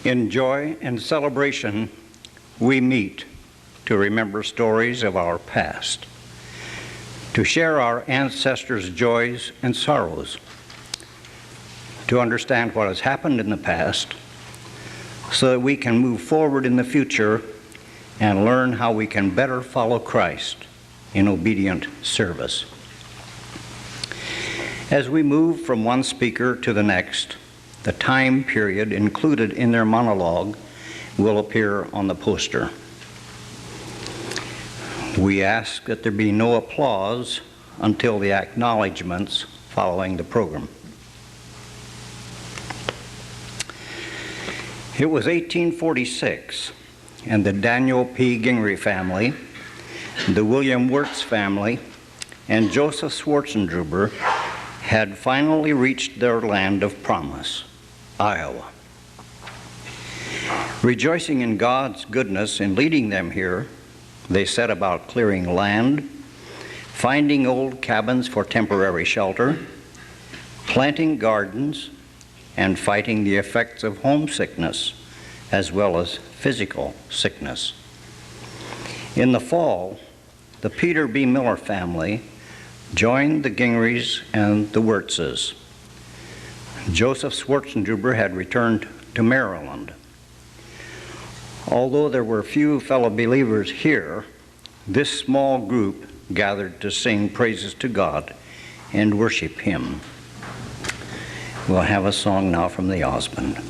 In joy and celebration, we meet to remember stories of our past, to share our ancestors' joys and sorrows, to understand what has happened in the past so that we can move forward in the future and learn how we can better follow Christ in obedient service. As we move from one speaker to the next, the time period included in their monologue will appear on the poster. We ask that there be no applause until the acknowledgments following the program. It was 1846, and the Daniel P. Gingrey family, the William Wirtz family, and Joseph Schwarzendruber had finally reached their land of promise, Iowa. Rejoicing in God's goodness in leading them here, they set about clearing land, finding old cabins for temporary shelter, planting gardens, and fighting the effects of homesickness as well as physical sickness. In the fall, the Peter B. Miller family joined the Gingreys and the Wirtzes. Joseph Schwarzendruber had returned to Maryland. Although there were few fellow believers here, this small group gathered to sing praises to God and worship Him. We'll have a song now from the Osmond.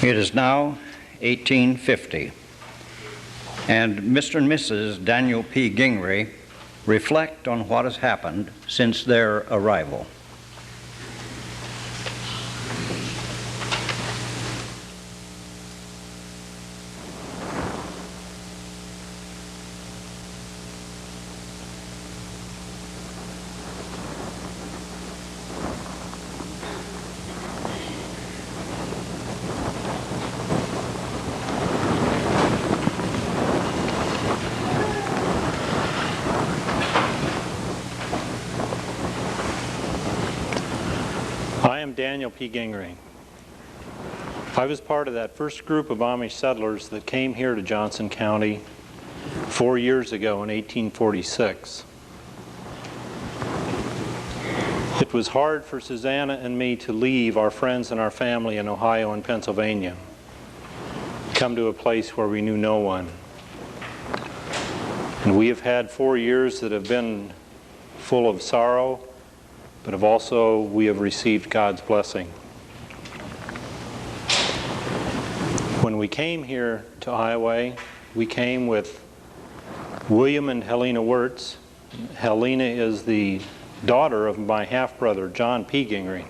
It is now 1850, and Mr. and Mrs. Daniel P. Gingrey reflect on what has happened since their arrival. I am Daniel P. Gingrey. I was part of that first group of Amish settlers that came here to Johnson County 4 years ago in 1846. It was hard for Susanna and me to leave our friends and our family in Ohio and Pennsylvania, come to a place where we knew no one. And we have had 4 years that have been full of sorrow, but we have received God's blessing. When we came here to Iowa, we came with William and Helena Wirtz. Helena is the daughter of my half-brother, John P. Gingrey.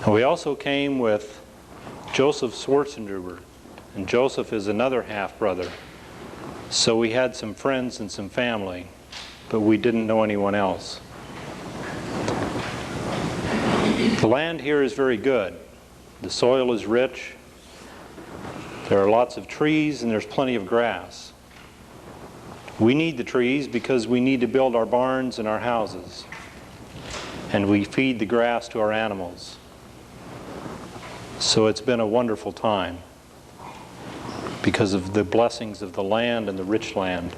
And we also came with Joseph Schwarzenegger, and Joseph is another half-brother. So we had some friends and some family, but we didn't know anyone else. The land here is very good. The soil is rich. There are lots of trees and there's plenty of grass. We need the trees because we need to build our barns and our houses. And we feed the grass to our animals. So it's been a wonderful time because of the blessings of the land and the rich land.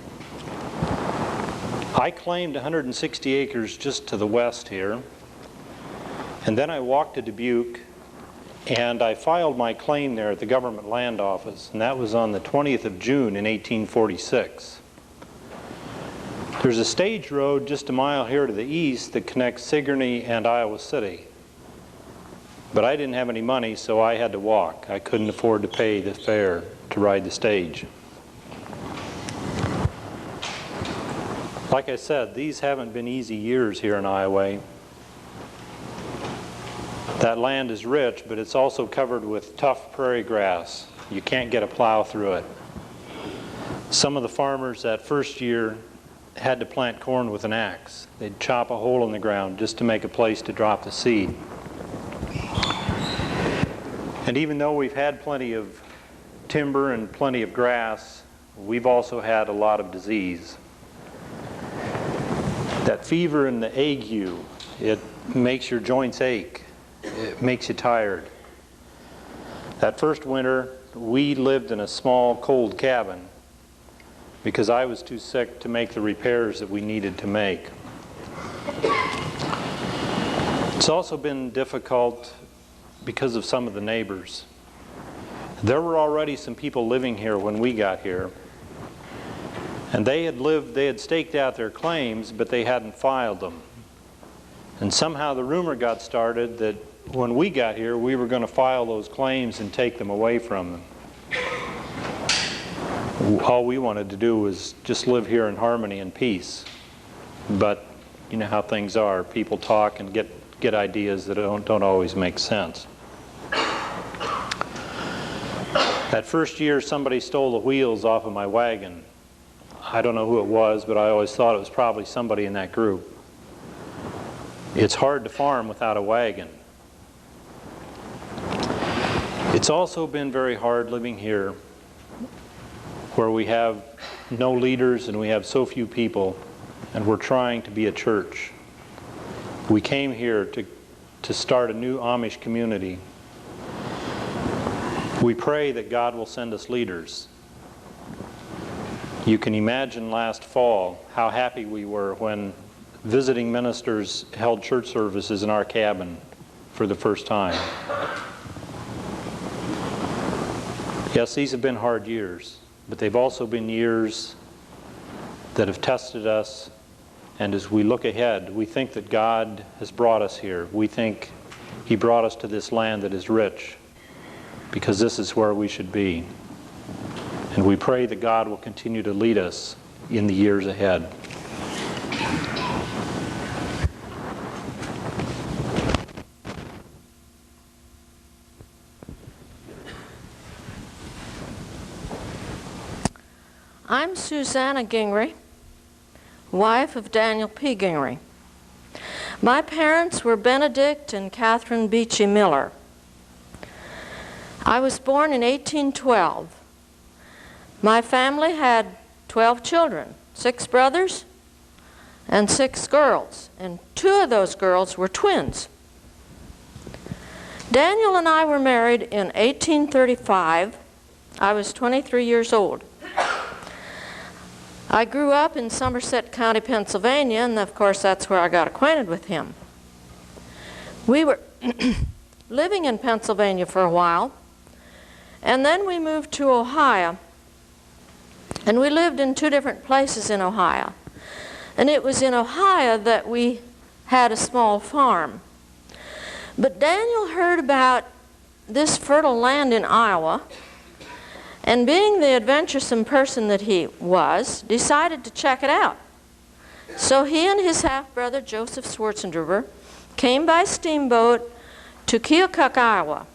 I claimed 160 acres just to the west here. And then I walked to Dubuque, and I filed my claim there at the Government Land Office, and that was on the 20th of June in 1846. There's a stage road just a mile here to the east that connects Sigourney and Iowa City. But I didn't have any money, so I had to walk. I couldn't afford to pay the fare to ride the stage. Like I said, these haven't been easy years here in Iowa. That land is rich, but it's also covered with tough prairie grass. You can't get a plow through it. Some of the farmers that first year had to plant corn with an axe. They'd chop a hole in the ground just to make a place to drop the seed. And even though we've had plenty of timber and plenty of grass, we've also had a lot of disease. That fever and the ague, it makes your joints ache. It makes you tired. That first winter, we lived in a small, cold cabin because I was too sick to make the repairs that we needed to make. It's also been difficult because of some of the neighbors. There were already some people living here when we got here, and they had staked out their claims, but they hadn't filed them. And somehow the rumor got started that when we got here, we were going to file those claims and take them away from them. All we wanted to do was just live here in harmony and peace. But you know how things are. People talk and get ideas that don't always make sense. That first year, somebody stole the wheels off of my wagon. I don't know who it was, but I always thought it was probably somebody in that group. It's hard to farm without a wagon. It's also been very hard living here where we have no leaders and we have so few people, and we're trying to be a church. We came here to start a new Amish community. We pray that God will send us leaders. You can imagine last fall how happy we were when visiting ministers held church services in our cabin for the first time. Yes, these have been hard years, but they've also been years that have tested us, and as we look ahead, we think that God has brought us here. We think He brought us to this land that is rich. because this is where we should be. And we pray that God will continue to lead us in the years ahead. I'm Susanna Gingrey, wife of Daniel P. Gingrey. My parents were Benedict and Catherine Beachy Miller. I was born in 1812. My family had 12 children, 6 brothers and 6 girls, and 2 of those girls were twins. Daniel and I were married in 1835. I was 23 years old. I grew up in Somerset County, Pennsylvania, and of course that's where I got acquainted with him. We were living in Pennsylvania for a while, and then we moved to Ohio, and we lived in 2 different places in Ohio. And it was in Ohio that we had a small farm. But Daniel heard about this fertile land in Iowa, and being the adventuresome person that he was, decided to check it out. So he and his half-brother, Joseph Schwarzenberger, came by steamboat to Keokuk, Iowa.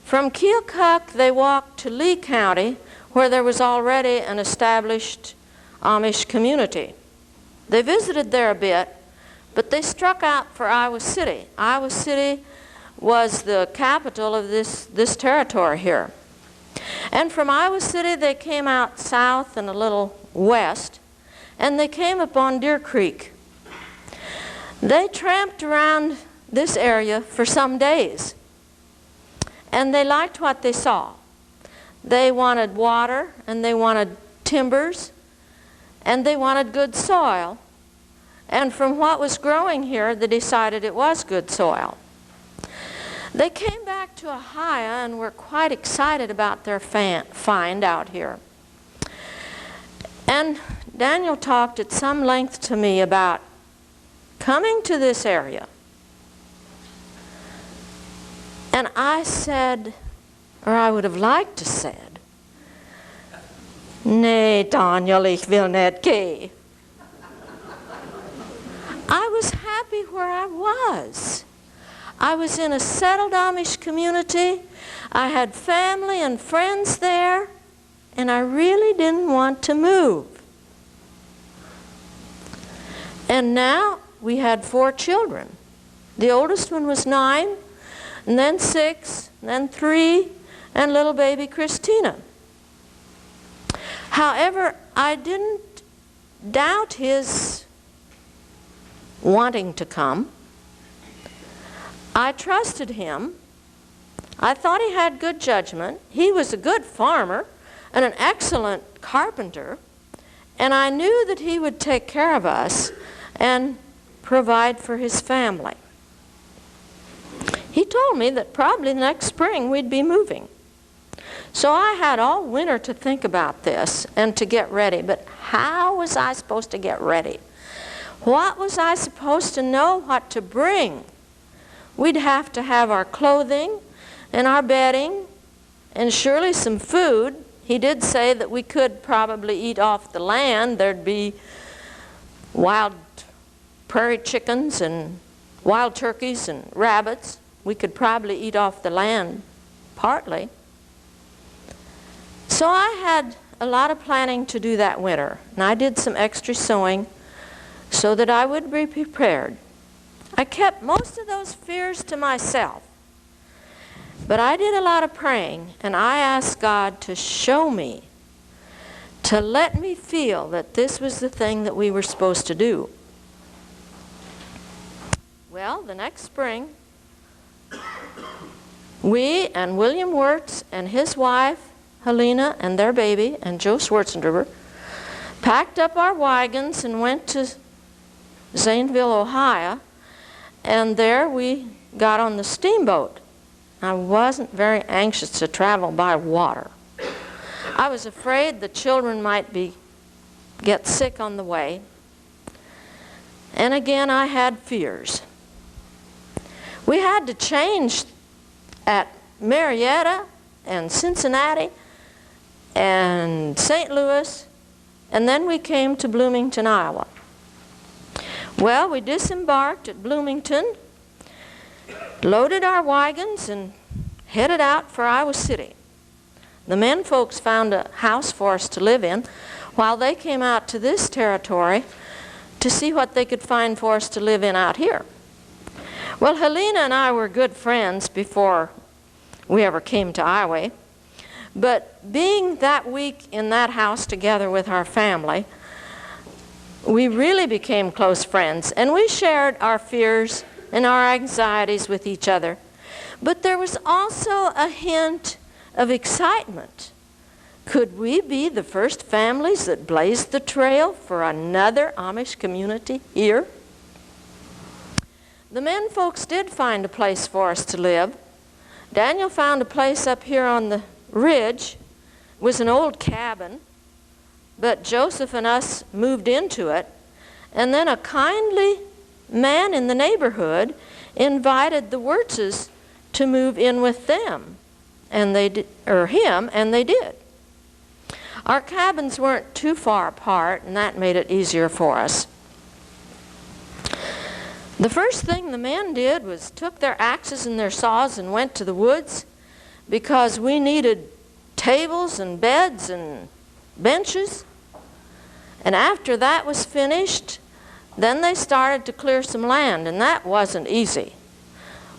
From Keokuk, they walked to Lee County, where there was already an established Amish community. They visited there a bit, but they struck out for Iowa City. Iowa City was the capital of this territory here. And from Iowa City, they came out south and a little west, and they came upon Deer Creek. They tramped around this area for some days, and they liked what they saw. They wanted water, and they wanted timbers, and they wanted good soil. And from what was growing here, they decided it was good soil. They came back to Ohio and were quite excited about their find out here. And Daniel talked at some length to me about coming to this area. And I said, or I would have liked to said, "Nee, Daniel, ich will nicht gehen." I was happy where I was. I was in a settled Amish community. I had family and friends there, and I really didn't want to move. And now we had 4 children. The oldest one was 9, and then 6, and then 3, and little baby Christina. However, I didn't doubt his wanting to come. I trusted him. I thought he had good judgment. He was a good farmer and an excellent carpenter, and I knew that he would take care of us and provide for his family. He told me that probably next spring we'd be moving. So I had all winter to think about this and to get ready, but how was I supposed to get ready? What was I supposed to know what to bring? We'd have to have our clothing and our bedding and surely some food. He did say that we could probably eat off the land. There'd be wild prairie chickens and wild turkeys and rabbits. We could probably eat off the land partly. So I had a lot of planning to do that winter, and I did some extra sewing so that I would be prepared. I kept most of those fears to myself, but I did a lot of praying, and I asked God to show me, to let me feel that this was the thing that we were supposed to do. Well, the next spring, we and William Wirtz and his wife, Helena, and their baby, and Joe Schwarzenberger, packed up our wagons and went to Zanesville, Ohio, and there we got on the steamboat. I wasn't very anxious to travel by water. I was afraid the children might get sick on the way. And again, I had fears. We had to change at Marietta and Cincinnati and St. Louis, and then we came to Bloomington, Iowa. Well, we disembarked at Bloomington, loaded our wagons, and headed out for Iowa City. The men folks found a house for us to live in while they came out to this territory to see what they could find for us to live in out here. Well, Helena and I were good friends before we ever came to Iowa, but being that week in that house together with our family, we really became close friends, and we shared our fears and our anxieties with each other. But there was also a hint of excitement. Could we be the first families that blazed the trail for another Amish community here? The men folks did find a place for us to live. Daniel found a place up here on the ridge. It was an old cabin, but Joseph and us moved into it. And then a kindly man in the neighborhood invited the Wirtzes to move in with them, and they did, or him, and they did. Our cabins weren't too far apart, and that made it easier for us. The first thing the men did was took their axes and their saws and went to the woods, because we needed tables and beds and benches. And after that was finished, then they started to clear some land, and that wasn't easy.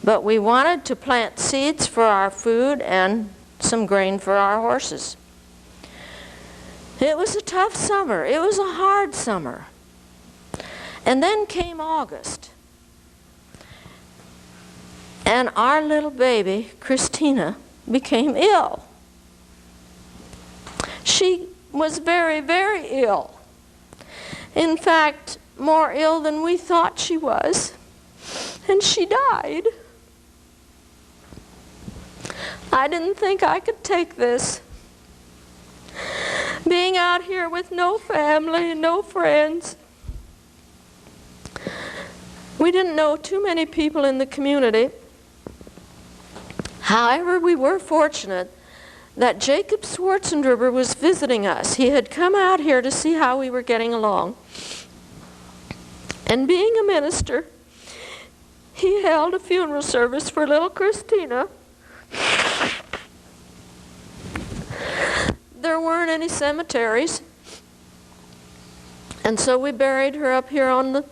But we wanted to plant seeds for our food and some grain for our horses. It was a tough summer. It was a hard summer. And then came August. And our little baby, Christina, became ill. She was very, very ill. In fact, more ill than we thought she was. And she died. I didn't think I could take this. Being out here with no family and no friends. We didn't know too many people in the community. However, we were fortunate that Jacob Schwarzenberger was visiting us. He had come out here to see how we were getting along. And being a minister, he held a funeral service for little Christina. There weren't any cemeteries, and so we buried her up here on the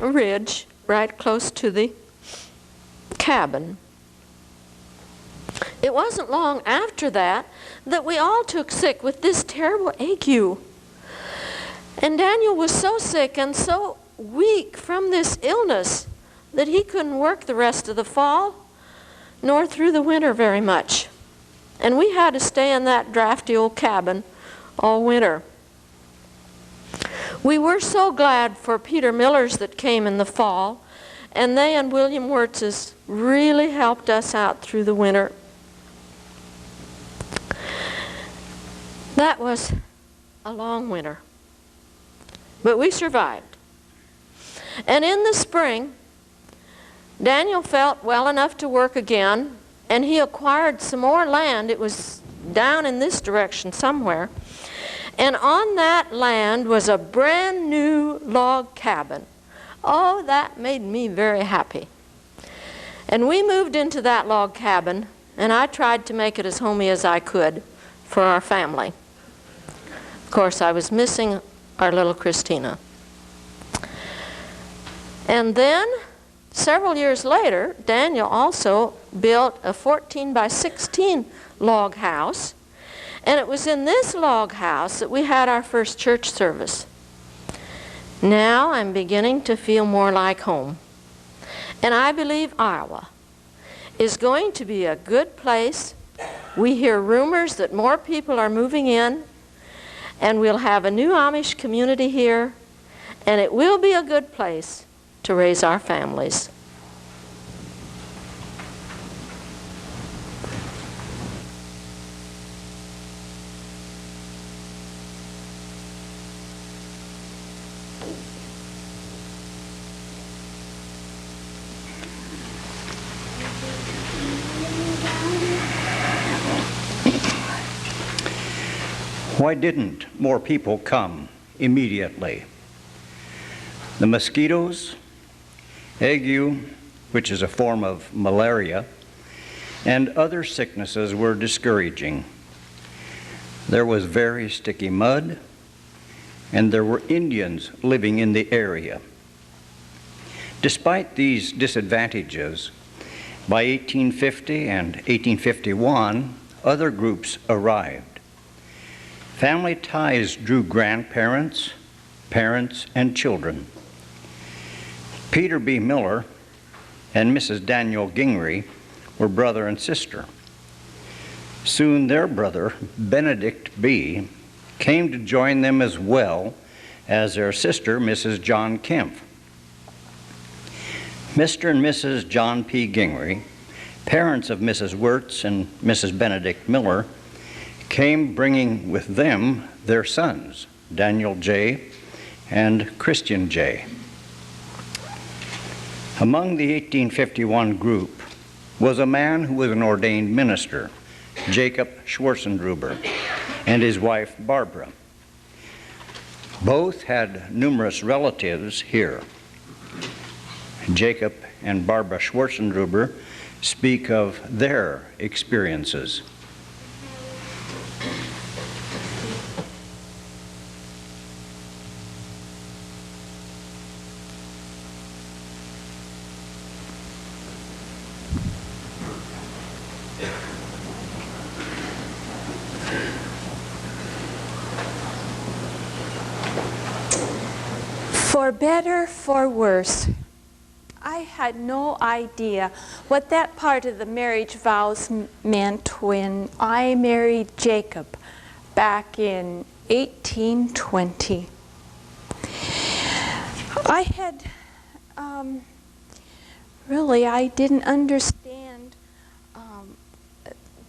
ridge, right close to the cabin. It wasn't long after that that we all took sick with this terrible ague. And Daniel was so sick and so weak from this illness that he couldn't work the rest of the fall nor through the winter very much. And we had to stay in that drafty old cabin all winter. We were so glad for Peter Millers that came in the fall, and they and William Wirtzes really helped us out through the winter. That was a long winter, but we survived. And in the spring, Daniel felt well enough to work again, and he acquired some more land. It was down in this direction somewhere. And on that land was a brand new log cabin. Oh, that made me very happy. And we moved into that log cabin, and I tried to make it as homey as I could for our family. Of course, I was missing our little Christina. And then, several years later, Daniel also built a 14 by 16 log house, and it was in this log house that we had our first church service. Now I'm beginning to feel more like home, and I believe Iowa is going to be a good place. We hear rumors that more people are moving in, and we'll have a new Amish community here, and it will be a good place to raise our families. Why didn't more people come immediately? The mosquitoes, ague, which is a form of malaria, and other sicknesses were discouraging. There was very sticky mud, and there were Indians living in the area. Despite these disadvantages, by 1850 and 1851, other groups arrived. Family ties drew grandparents, parents, and children. Peter B. Miller and Mrs. Daniel Gingrey were brother and sister. Soon their brother, Benedict B., came to join them as well as their sister, Mrs. John Kempf. Mr. and Mrs. John P. Gingrey, parents of Mrs. Wirtz and Mrs. Benedict Miller, came bringing with them their sons, Daniel J. and Christian J. Among the 1851 group was a man who was an ordained minister, Jacob Schwarzendruber, and his wife Barbara. Both had numerous relatives here. Jacob and Barbara Schwarzendruber speak of their experiences. For better, for worse, I had no idea what that part of the marriage vows meant when I married Jacob back in 1820. I had, I didn't understand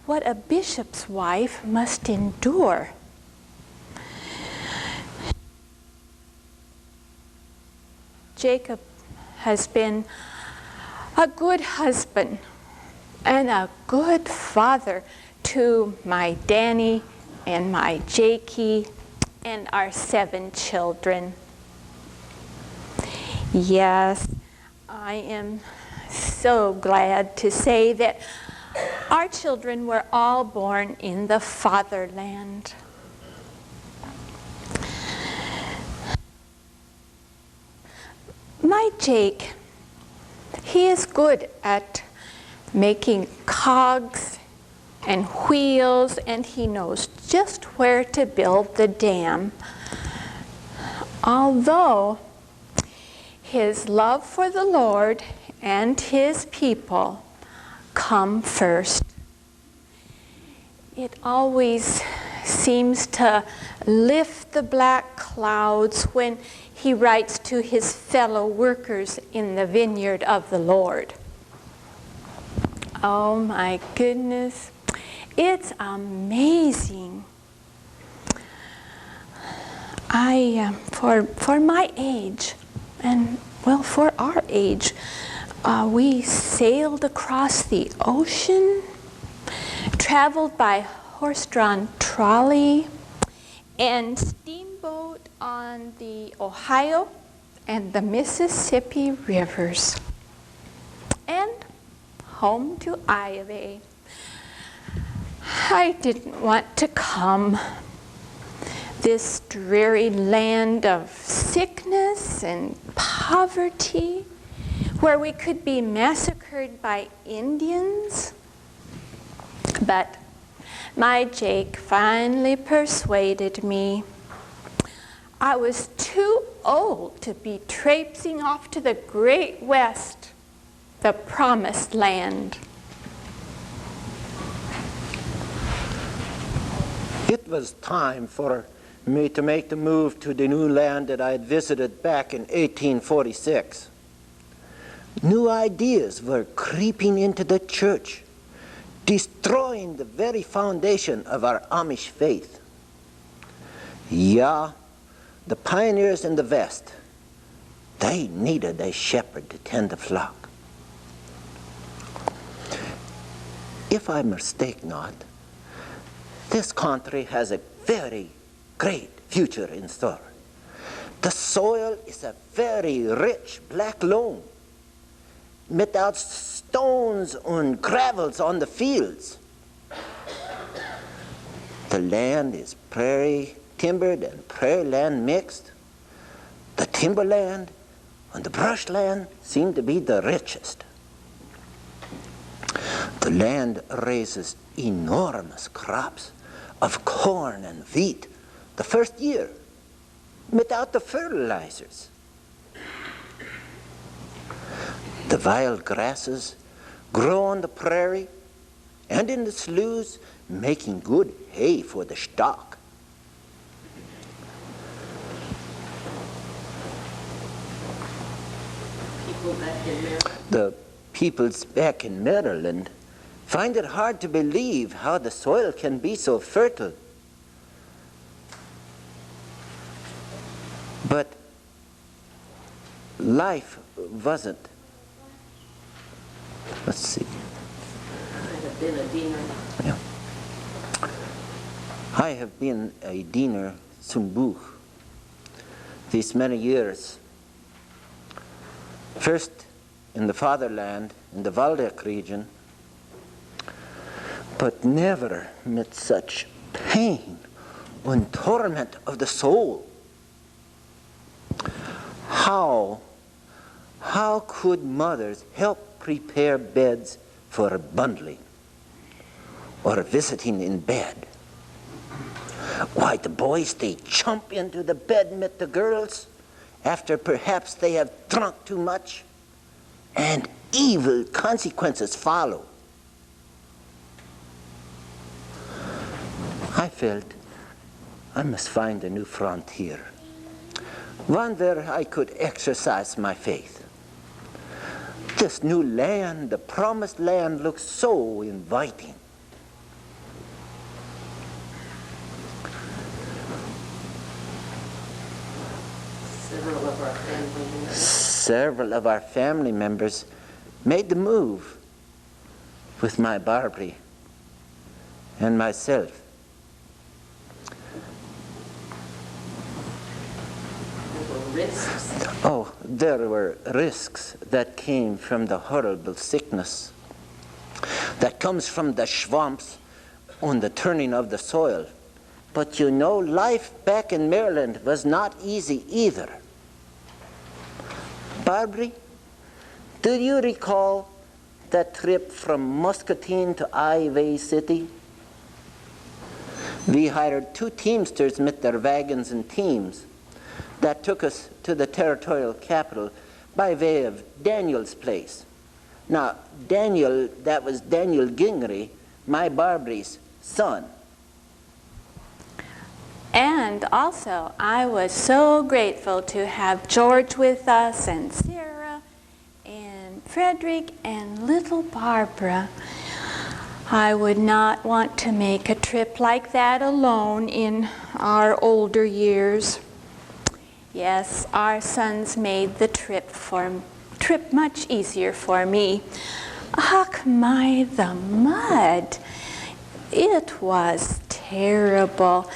what a bishop's wife must endure. Jacob has been a good husband and a good father to my Danny and my Jakey and our 7 children. Yes, I am so glad to say that our children were all born in the fatherland. My Jake, he is good at making cogs and wheels, and he knows just where to build the dam. Although his love for the Lord and his people come first. It always seems to lift the black clouds when he writes to his fellow workers in the vineyard of the Lord. Oh my goodness, it's amazing. For my age, and well, for our age, we sailed across the ocean, traveled by horse-drawn trolley, and steamboat on the Ohio and the Mississippi rivers, and home to Iowa. I didn't want to come. This dreary land of sickness and poverty, where we could be massacred by Indians. But my Jake finally persuaded me. I was too old to be traipsing off to the great West, the promised land. It was time for me to make the move to the new land that I had visited back in 1846. New ideas were creeping into the church, destroying the very foundation of our Amish faith. Yeah, the pioneers in the West, they needed a shepherd to tend the flock. If I mistake not, this country has a very great future in store. The soil is a very rich black loam, without stones and gravels on the fields. The land is prairie timbered and prairie land mixed. The timberland and the brushland seem to be the richest. The land raises enormous crops of corn and wheat the first year, without the fertilizers. The wild grasses grow on the prairie and in the sloughs, making good hay for the stock. The peoples back in Maryland find it hard to believe how the soil can be so fertile. But life wasn't. Let's see. Yeah. I have been a diener Sumbuch these many years. First in the fatherland, in the Waldeck region, but never met such pain and torment of the soul. How could mothers help prepare beds for bundling or visiting in bed? Why, the boys, they jump into the bed with the girls after perhaps they have drunk too much, and evil consequences follow. I felt I must find a new frontier, one where I could exercise my faith. This new land, the promised land, looks so inviting. Several of our family members made the move with my Barbary and myself. Oh, there were risks that came from the horrible sickness that comes from the swamps on the turning of the soil. But you know, life back in Maryland was not easy either. Barbary, do you recall that trip from Muscatine to Ivy City? We hired 2 teamsters with their wagons and teams that took us to the territorial capital by way of Daniel's place. Now, Daniel, that was Daniel Gingrey, my Barbary's son. And also, I was so grateful to have George with us, and Sarah, and Frederick, and little Barbara. I would not want to make a trip like that alone in our older years. Yes, our sons made the trip much easier for me. Ach, my, the mud. It was terrible.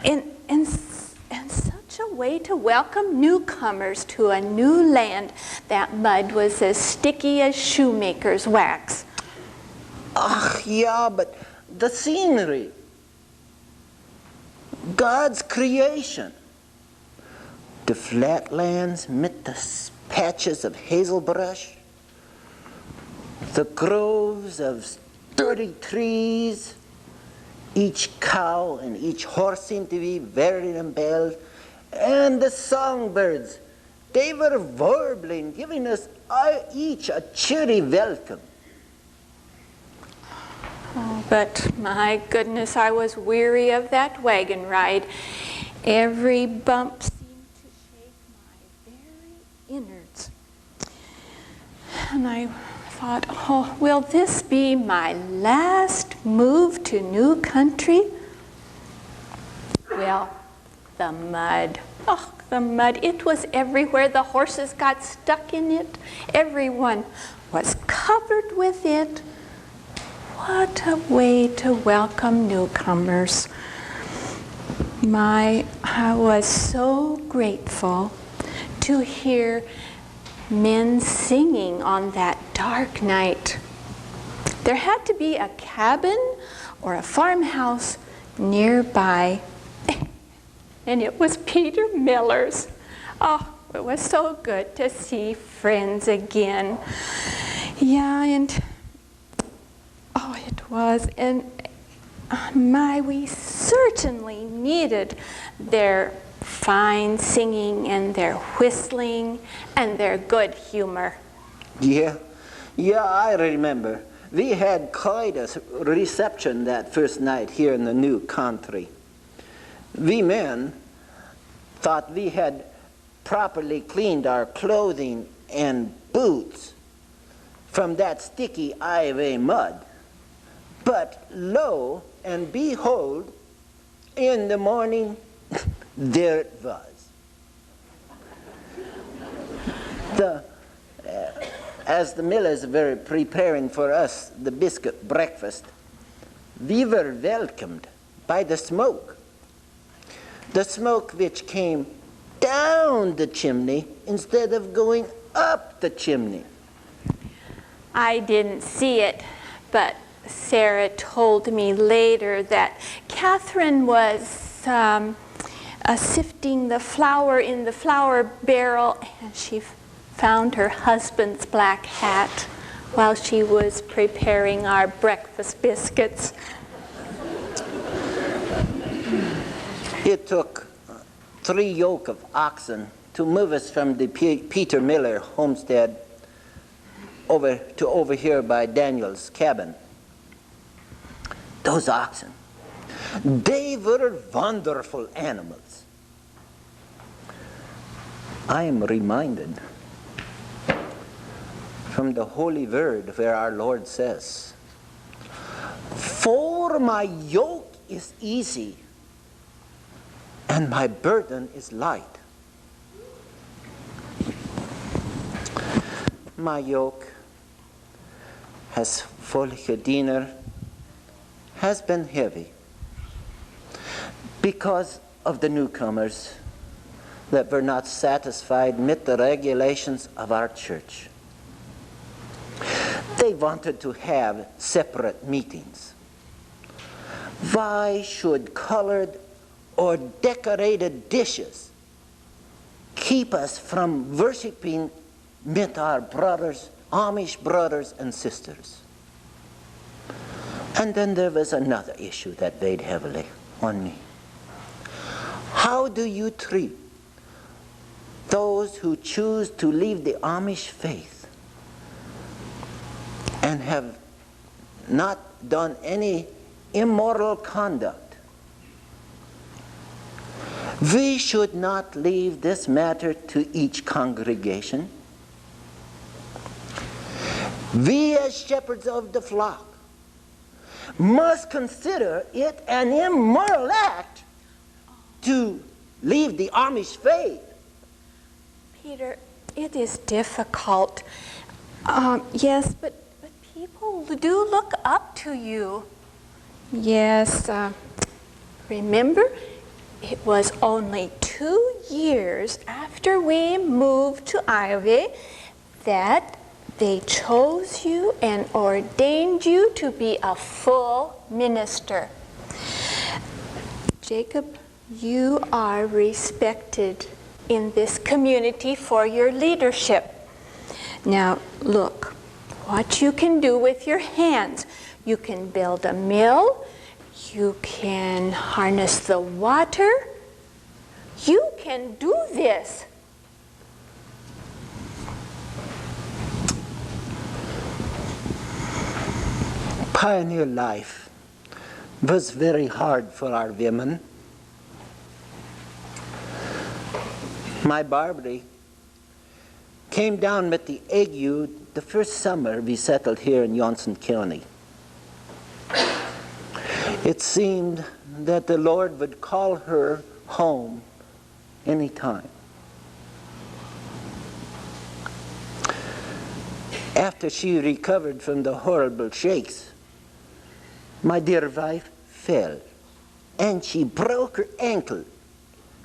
And such a way to welcome newcomers to a new land. That mud was as sticky as shoemaker's wax. Ach, yeah, but the scenery, God's creation, the flatlands with the patches of hazelbrush, the groves of sturdy trees, each cow and each horse seemed to be wearing a bell, and the songbirds, they were warbling, giving us each a cheery welcome. Oh, but my goodness, I was weary of that wagon ride. Every bump seemed to shake my very innards. And I thought, oh, will this be my last move to new country? Well, the mud. Oh, the mud. It was everywhere. The horses got stuck in it. Everyone was covered with it. What a way to welcome newcomers. I was so grateful to hear men singing on that dark night. There had to be a cabin or a farmhouse nearby, and it was Peter Miller's. Oh, it was so good to see friends again. Yeah, and oh, it was, and we certainly needed their fine singing and their whistling and their good humor. Yeah, I remember. We had quite a reception that first night here in the new country. We men thought we had properly cleaned our clothing and boots from that sticky highway mud. But lo and behold, in the morning, there it was. As the Millers were preparing for us the biscuit breakfast, we were welcomed by the smoke. The smoke which came down the chimney instead of going up the chimney. I didn't see it, but Sarah told me later that Catherine was sifting the flour in the flour barrel, and she found her husband's black hat while she was preparing our breakfast biscuits. It took 3 yoke of oxen to move us from the Peter Miller homestead over here by Daniel's cabin. Those oxen, they were wonderful animals. I am reminded from the Holy Word where our Lord says, "For my yoke is easy and my burden is light." My yoke as volgende diener has been heavy because of the newcomers that were not satisfied with the regulations of our church. They wanted to have separate meetings. Why should colored or decorated dishes keep us from worshiping with our brothers, Amish brothers and sisters? And then there was another issue that weighed heavily on me. How do you treat those who choose to leave the Amish faith and have not done any immoral conduct? We should not leave this matter to each congregation. We as shepherds of the flock must consider it an immoral act to leave the Amish faith. Peter, it is difficult. Yes, but people do look up to you. Yes, remember, it was only 2 years after we moved to Iowa that they chose you and ordained you to be a full minister. Jacob, you are respected in this community for your leadership. Now, look what you can do with your hands. You can build a mill. You can harness the water. You can do this. Pioneer life was very hard for our women. My Barbary came down with the ague the first summer we settled here in Johnson County. It seemed that the Lord would call her home any time. After she recovered from the horrible shakes, my dear wife fell and she broke her ankle,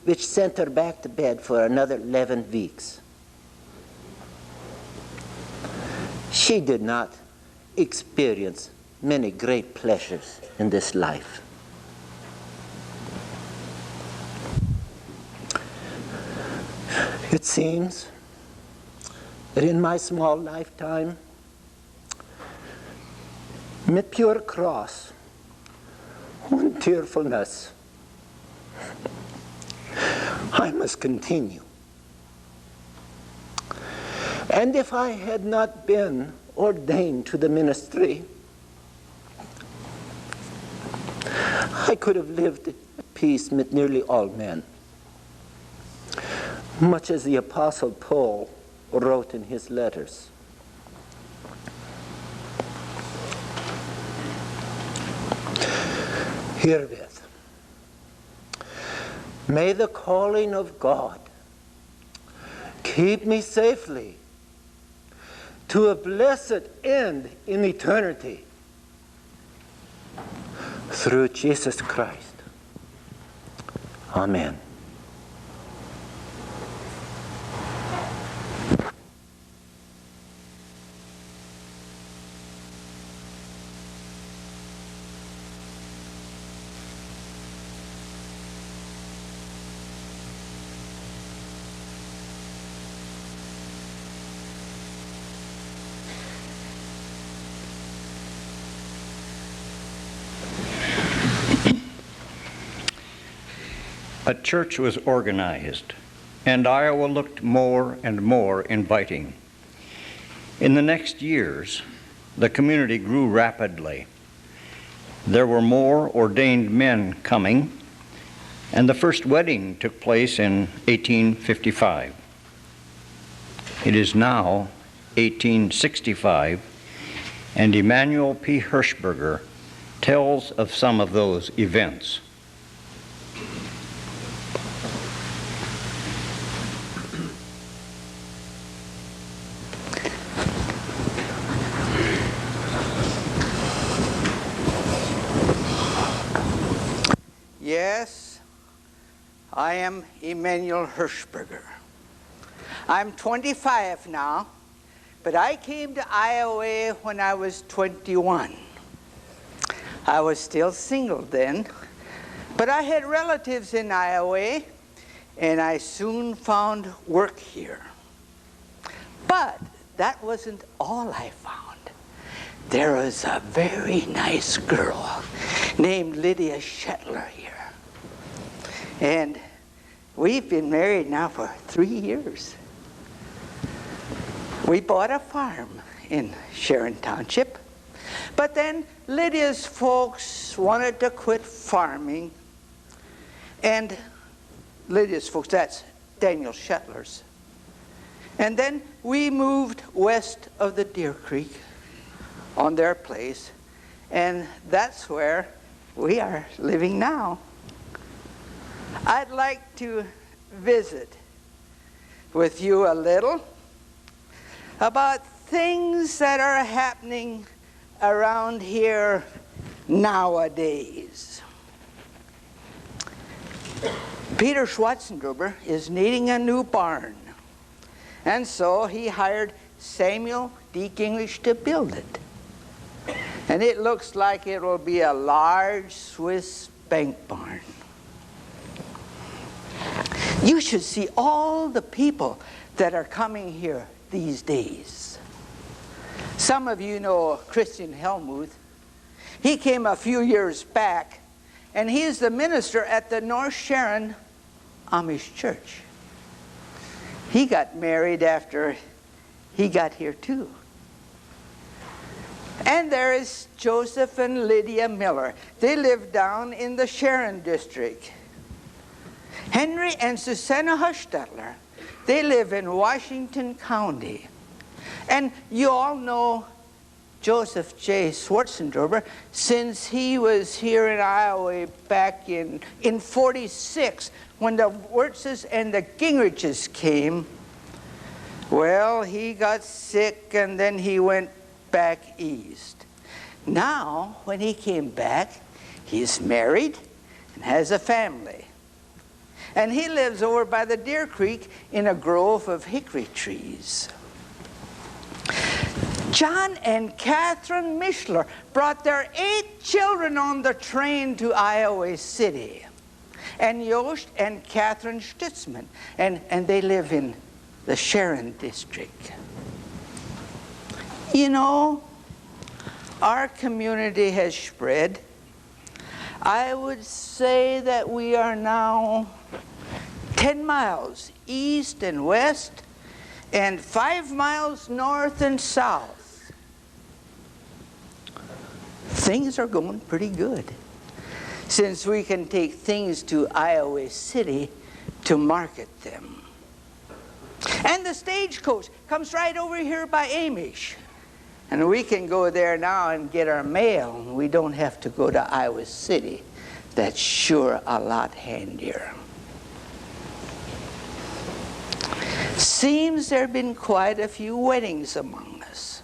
which sent her back to bed for another 11 weeks. She did not experience many great pleasures in this life. It seems that in my small lifetime, with pure cross and tearfulness, I must continue. And if I had not been ordained to the ministry, I could have lived at peace with nearly all men, much as the Apostle Paul wrote in his letters. Herewith, may the calling of God keep me safely to a blessed end in eternity through Jesus Christ. Amen. A church was organized, and Iowa looked more and more inviting. In the next years, the community grew rapidly. There were more ordained men coming, and the first wedding took place in 1855. It is now 1865, and Emanuel P. Hirschberger tells of some of those events. Yes, I am Emanuel Hirschberger. I'm 25 now, but I came to Iowa when I was 21. I was still single then, but I had relatives in Iowa, and I soon found work here. But that wasn't all I found. There was a very nice girl named Lydia Shetler here. And we've been married now for 3 years. We bought a farm in Sharon Township, but then Lydia's folks wanted to quit farming, and Lydia's folks, that's Daniel Shetler's. And then we moved west of the Deer Creek on their place, and that's where we are living now. I'd like to visit with you a little about things that are happening around here nowadays. Peter Schwarzendruber is needing a new barn, and so he hired Samuel D. Gingrich to build it. And it looks like it will be a large Swiss bank barn. You should see all the people that are coming here these days. Some of you know Christian Helmuth. He came a few years back, and he's the minister at the North Sharon Amish Church. He got married after he got here too. And there is Joseph and Lydia Miller. They live down in the Sharon district. Henry and Susanna Hushtetler, they live in Washington County. And you all know Joseph J. Schwarzendruber since he was here in Iowa back in 46 when the Wirtzes and the Gingriches came. Well, he got sick and then he went back east. Now, when he came back, he's married. has a family. And he lives over by the Deer Creek in a grove of hickory trees. John and Catherine Mishler brought their 8 children on the train to Iowa City. And Yost and Catherine Stutzman, and they live in the Sharon district. You know, our community has spread. I would say that we are now 10 miles east and west, and 5 miles north and south. Things are going pretty good, since we can take things to Iowa City to market them. And the stagecoach comes right over here by Amish. And we can go there now and get our mail. We don't have to go to Iowa City. That's sure a lot handier. Seems there have been quite a few weddings among us.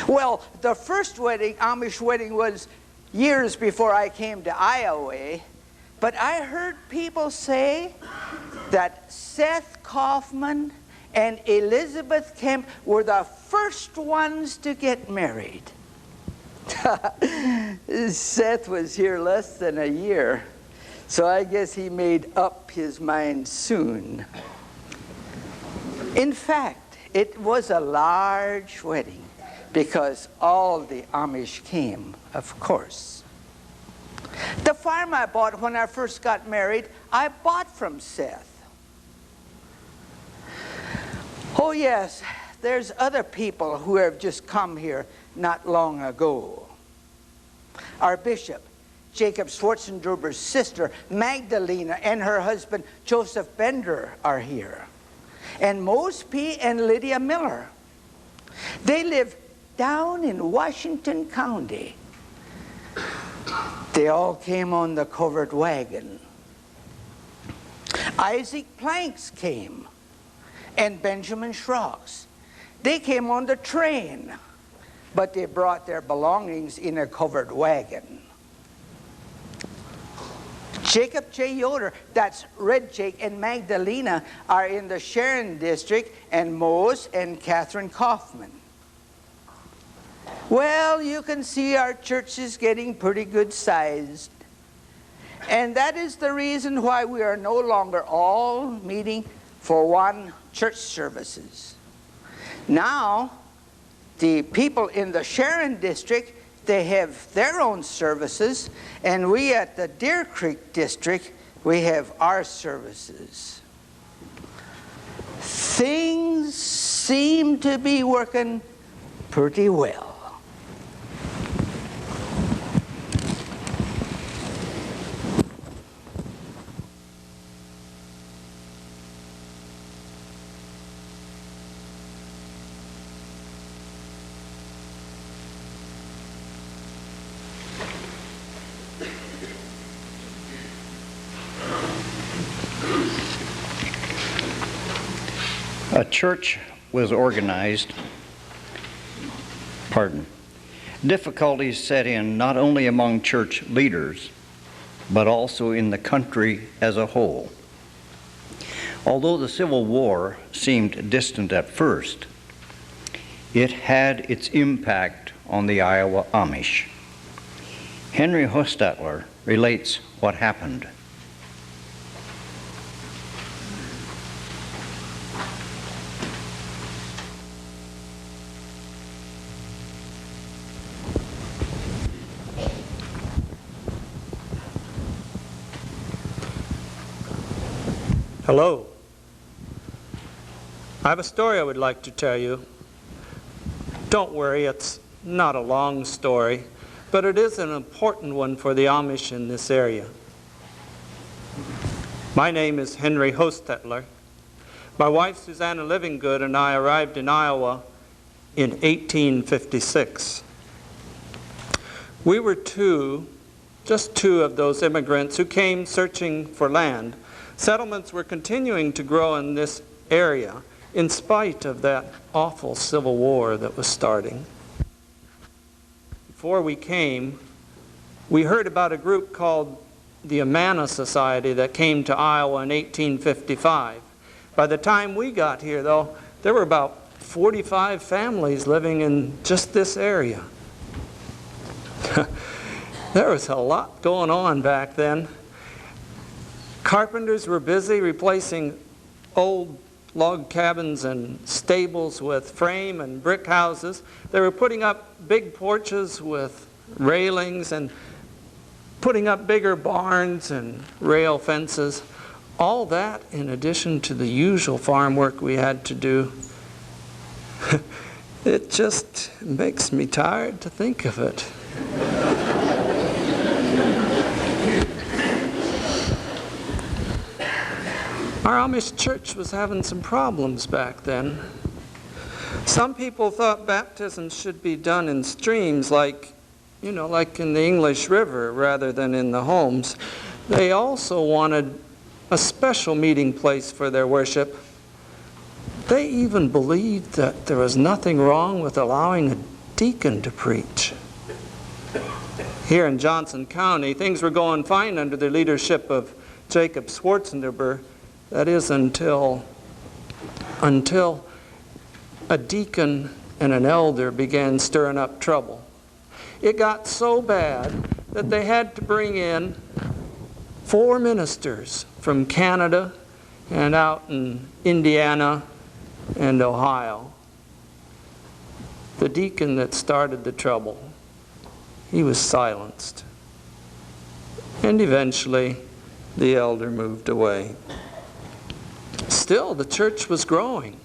Well, the first wedding, Amish wedding, was years before I came to Iowa. But I heard people say that Seth Kaufman and Elizabeth Kemp were the first ones to get married. Seth was here less than a year, so I guess he made up his mind soon. In fact, it was a large wedding because all the Amish came, of course. The farm I bought when I first got married, I bought from Seth. Oh yes, there's other people who have just come here not long ago. Our bishop, Jacob Schwarzendruber's sister, Magdalena, and her husband, Joseph Bender, are here. And Mose P. and Lydia Miller. They live down in Washington County. They all came on the covered wagon. Isaac Planks came, and Benjamin Schrocks. They came on the train, but they brought their belongings in a covered wagon. Jacob J. Yoder, that's Red Jake, and Magdalena are in the Sharon district, and Mose and Catherine Kaufman. Well, you can see our church is getting pretty good sized. And that is the reason why we are no longer all meeting for one church services. Now, the people in the Sharon district, they have their own services, and we at the Deer Creek district, we have our services. Things seem to be working pretty well. A church was organized, difficulties set in not only among church leaders, but also in the country as a whole. Although the Civil War seemed distant at first, it had its impact on the Iowa Amish. Henry Hostetler relates what happened. Hello. I have a story I would like to tell you. Don't worry, it's not a long story, but it is an important one for the Amish in this area. My name is Henry Hostetler. My wife, Susanna Livingood, and I arrived in Iowa in 1856. We were just two of those immigrants who came searching for land. Settlements were continuing to grow in this area in spite of that awful Civil War that was starting. Before we came, we heard about a group called the Amana Society that came to Iowa in 1855. By the time we got here, though, there were about 45 families living in just this area. There was a lot going on back then. Carpenters were busy replacing old log cabins and stables with frame and brick houses. They were putting up big porches with railings and putting up bigger barns and rail fences. All that in addition to the usual farm work we had to do. It just makes me tired to think of it. Our Amish church was having some problems back then. Some people thought baptisms should be done in streams like in the English River rather than in the homes. They also wanted a special meeting place for their worship. They even believed that there was nothing wrong with allowing a deacon to preach. Here in Johnson County, things were going fine under the leadership of Jacob Schwarzenegger. That is until a deacon and an elder began stirring up trouble. It got so bad that they had to bring in 4 ministers from Canada and out in Indiana and Ohio. The deacon that started the trouble, he was silenced. And eventually, the elder moved away. Still, the church was growing.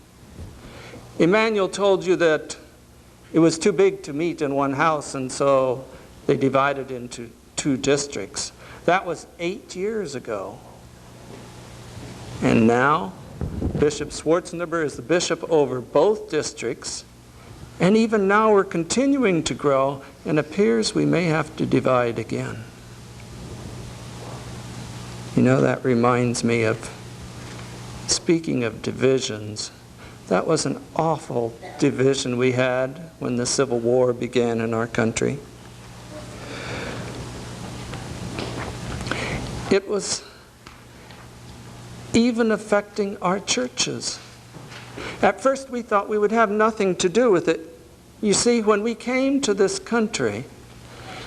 Emmanuel told you that it was too big to meet in one house, and so they divided into 2 districts. That was 8 years ago. And now, Bishop Schwarzenegger is the bishop over both districts, and even now we're continuing to grow, and appears we may have to divide again. You know, that reminds me of, speaking of divisions, that was an awful division we had when the Civil War began in our country. It was even affecting our churches. At first we thought we would have nothing to do with it. You see, when we came to this country,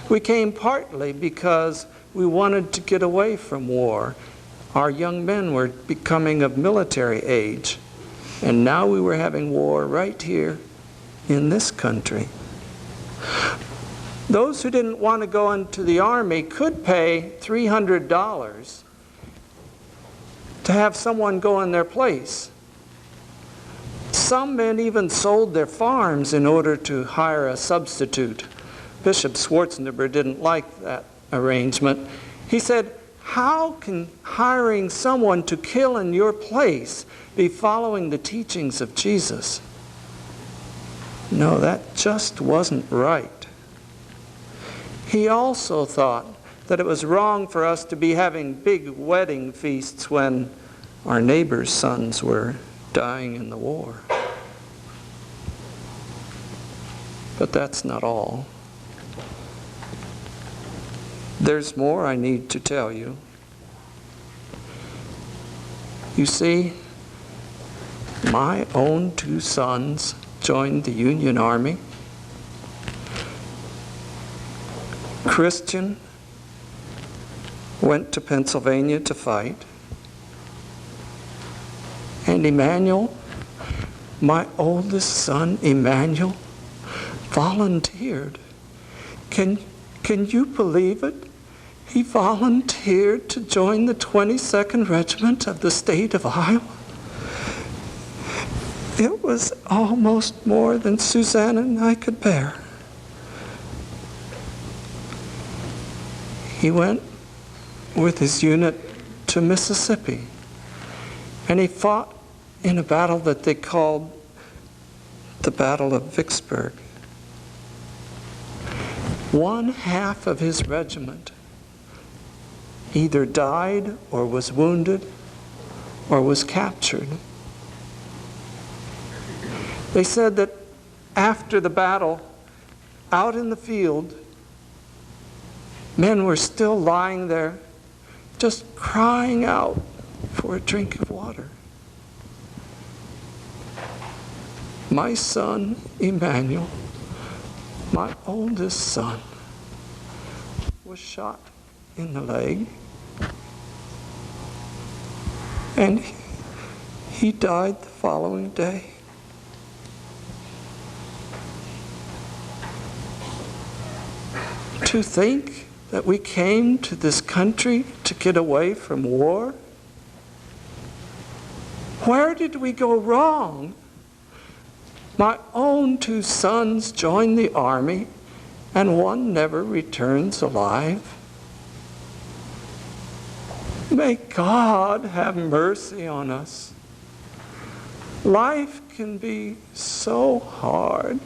we came partly because we wanted to get away from war. Our young men were becoming of military age, and now we were having war right here in this country. Those who didn't want to go into the army could pay $300 to have someone go in their place. Some men even sold their farms in order to hire a substitute. Bishop Schwarzenegger didn't like that arrangement. He said, "How can hiring someone to kill in your place be following the teachings of Jesus?" No, that just wasn't right. He also thought that it was wrong for us to be having big wedding feasts when our neighbors' sons were dying in the war. But that's not all. There's more I need to tell you. You see, my own 2 sons joined the Union Army. Christian went to Pennsylvania to fight. And Emmanuel, my oldest son, Emmanuel, volunteered. Can you believe it? He volunteered to join the 22nd Regiment of the state of Iowa. It was almost more than Susanna and I could bear. He went with his unit to Mississippi, and he fought in a battle that they called the Battle of Vicksburg. 1/2 of his regiment either died or was wounded or was captured. They said that after the battle, out in the field, men were still lying there just crying out for a drink of water. My son, Emmanuel, my oldest son, was shot in the leg, and he died the following day. To think that we came to this country to get away from war? Where did we go wrong? My own 2 sons joined the army, and one never returns alive. May God have mercy on us. Life can be so hard.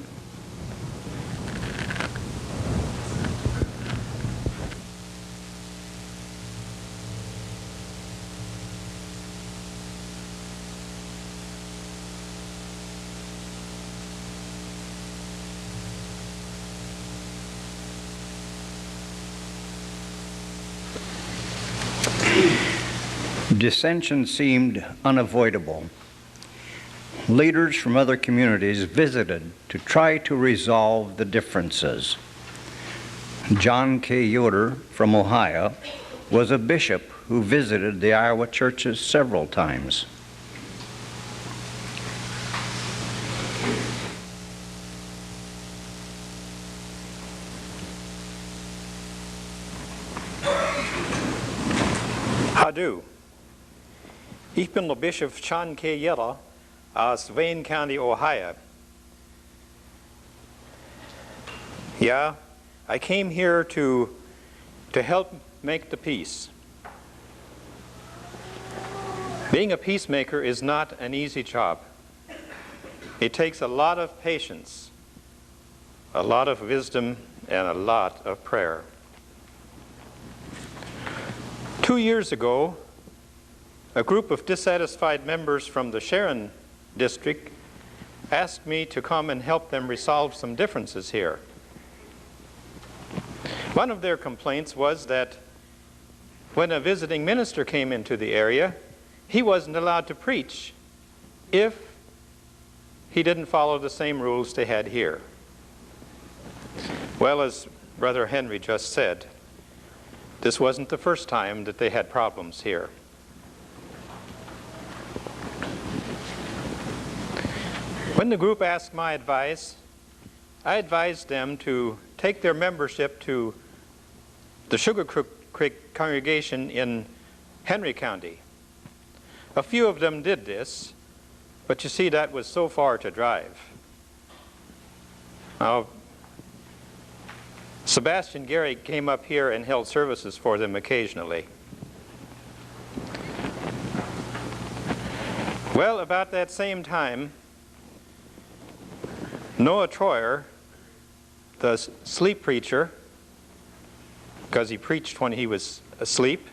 Dissension seemed unavoidable. Leaders from other communities visited to try to resolve the differences. John K. Yoder from Ohio was a bishop who visited the Iowa churches several times. Hadu. Ich bin der Bischof John K. Yoder aus Wayne County, Ohio. Yeah, I came here to help make the peace. Being a peacemaker is not an easy job. It takes a lot of patience, a lot of wisdom, and a lot of prayer. 2 years ago, a group of dissatisfied members from the Sharon district asked me to come and help them resolve some differences here. One of their complaints was that when a visiting minister came into the area, he wasn't allowed to preach if he didn't follow the same rules they had here. Well, as Brother Henry just said, this wasn't the first time that they had problems here. When the group asked my advice, I advised them to take their membership to the Sugar Creek congregation in Henry County. A few of them did this, but you see, that was so far to drive. Now, Sebastian Gary came up here and held services for them occasionally. Well, about that same time, Noah Troyer, the sleep preacher, because he preached when he was asleep,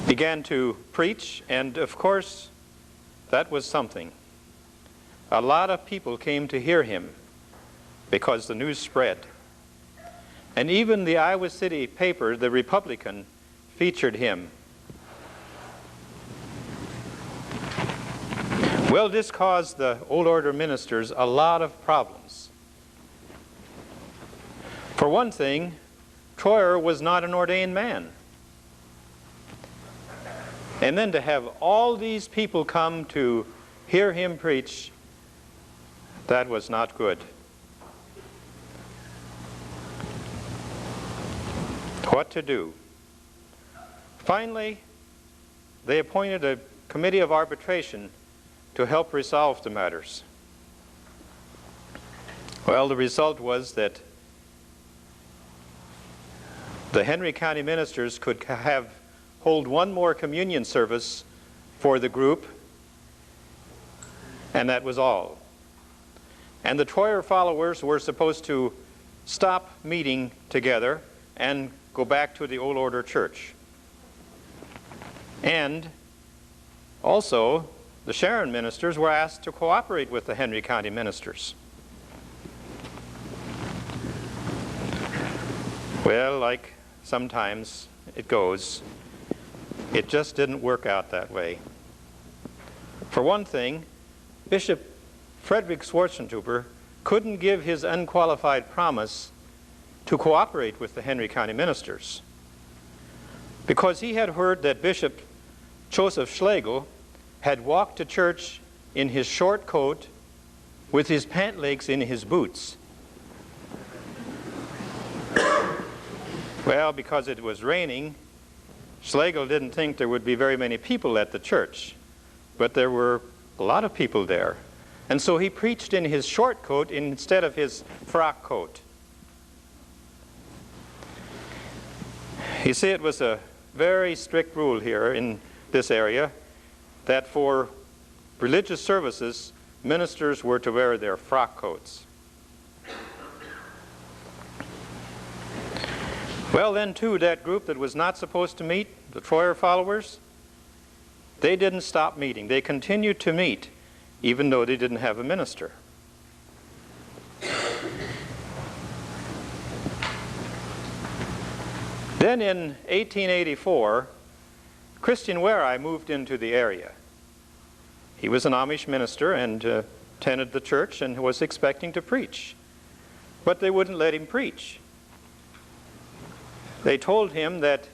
began to preach, and of course, that was something. A lot of people came to hear him because the news spread. And even the Iowa City paper, the Republican, featured him. Well, this caused the Old Order ministers a lot of problems. For one thing, Troyer was not an ordained man. And then to have all these people come to hear him preach, that was not good. What to do? Finally, they appointed a committee of arbitration to help resolve the matters. Well, the result was that the Henry County ministers could hold one more communion service for the group, and that was all. And the Troyer followers were supposed to stop meeting together and go back to the Old Order Church. And also, the Sharon ministers were asked to cooperate with the Henry County ministers. Well, like sometimes it goes, it just didn't work out that way. For one thing, Bishop Frederick Schwarzentuber couldn't give his unqualified promise to cooperate with the Henry County ministers because he had heard that Bishop Joseph Schlegel had walked to church in his short coat with his pant legs in his boots. Well, because it was raining, Schlegel didn't think there would be very many people at the church, but there were a lot of people there. And so he preached in his short coat instead of his frock coat. You see, it was a very strict rule here in this area that for religious services, ministers were to wear their frock coats. Well, then, too, that group that was not supposed to meet, the Troyer followers, they didn't stop meeting. They continued to meet, even though they didn't have a minister. Then in 1884, Christian Wareeye moved into the area. He was an Amish minister and attended the church and was expecting to preach. But they wouldn't let him preach. They told him that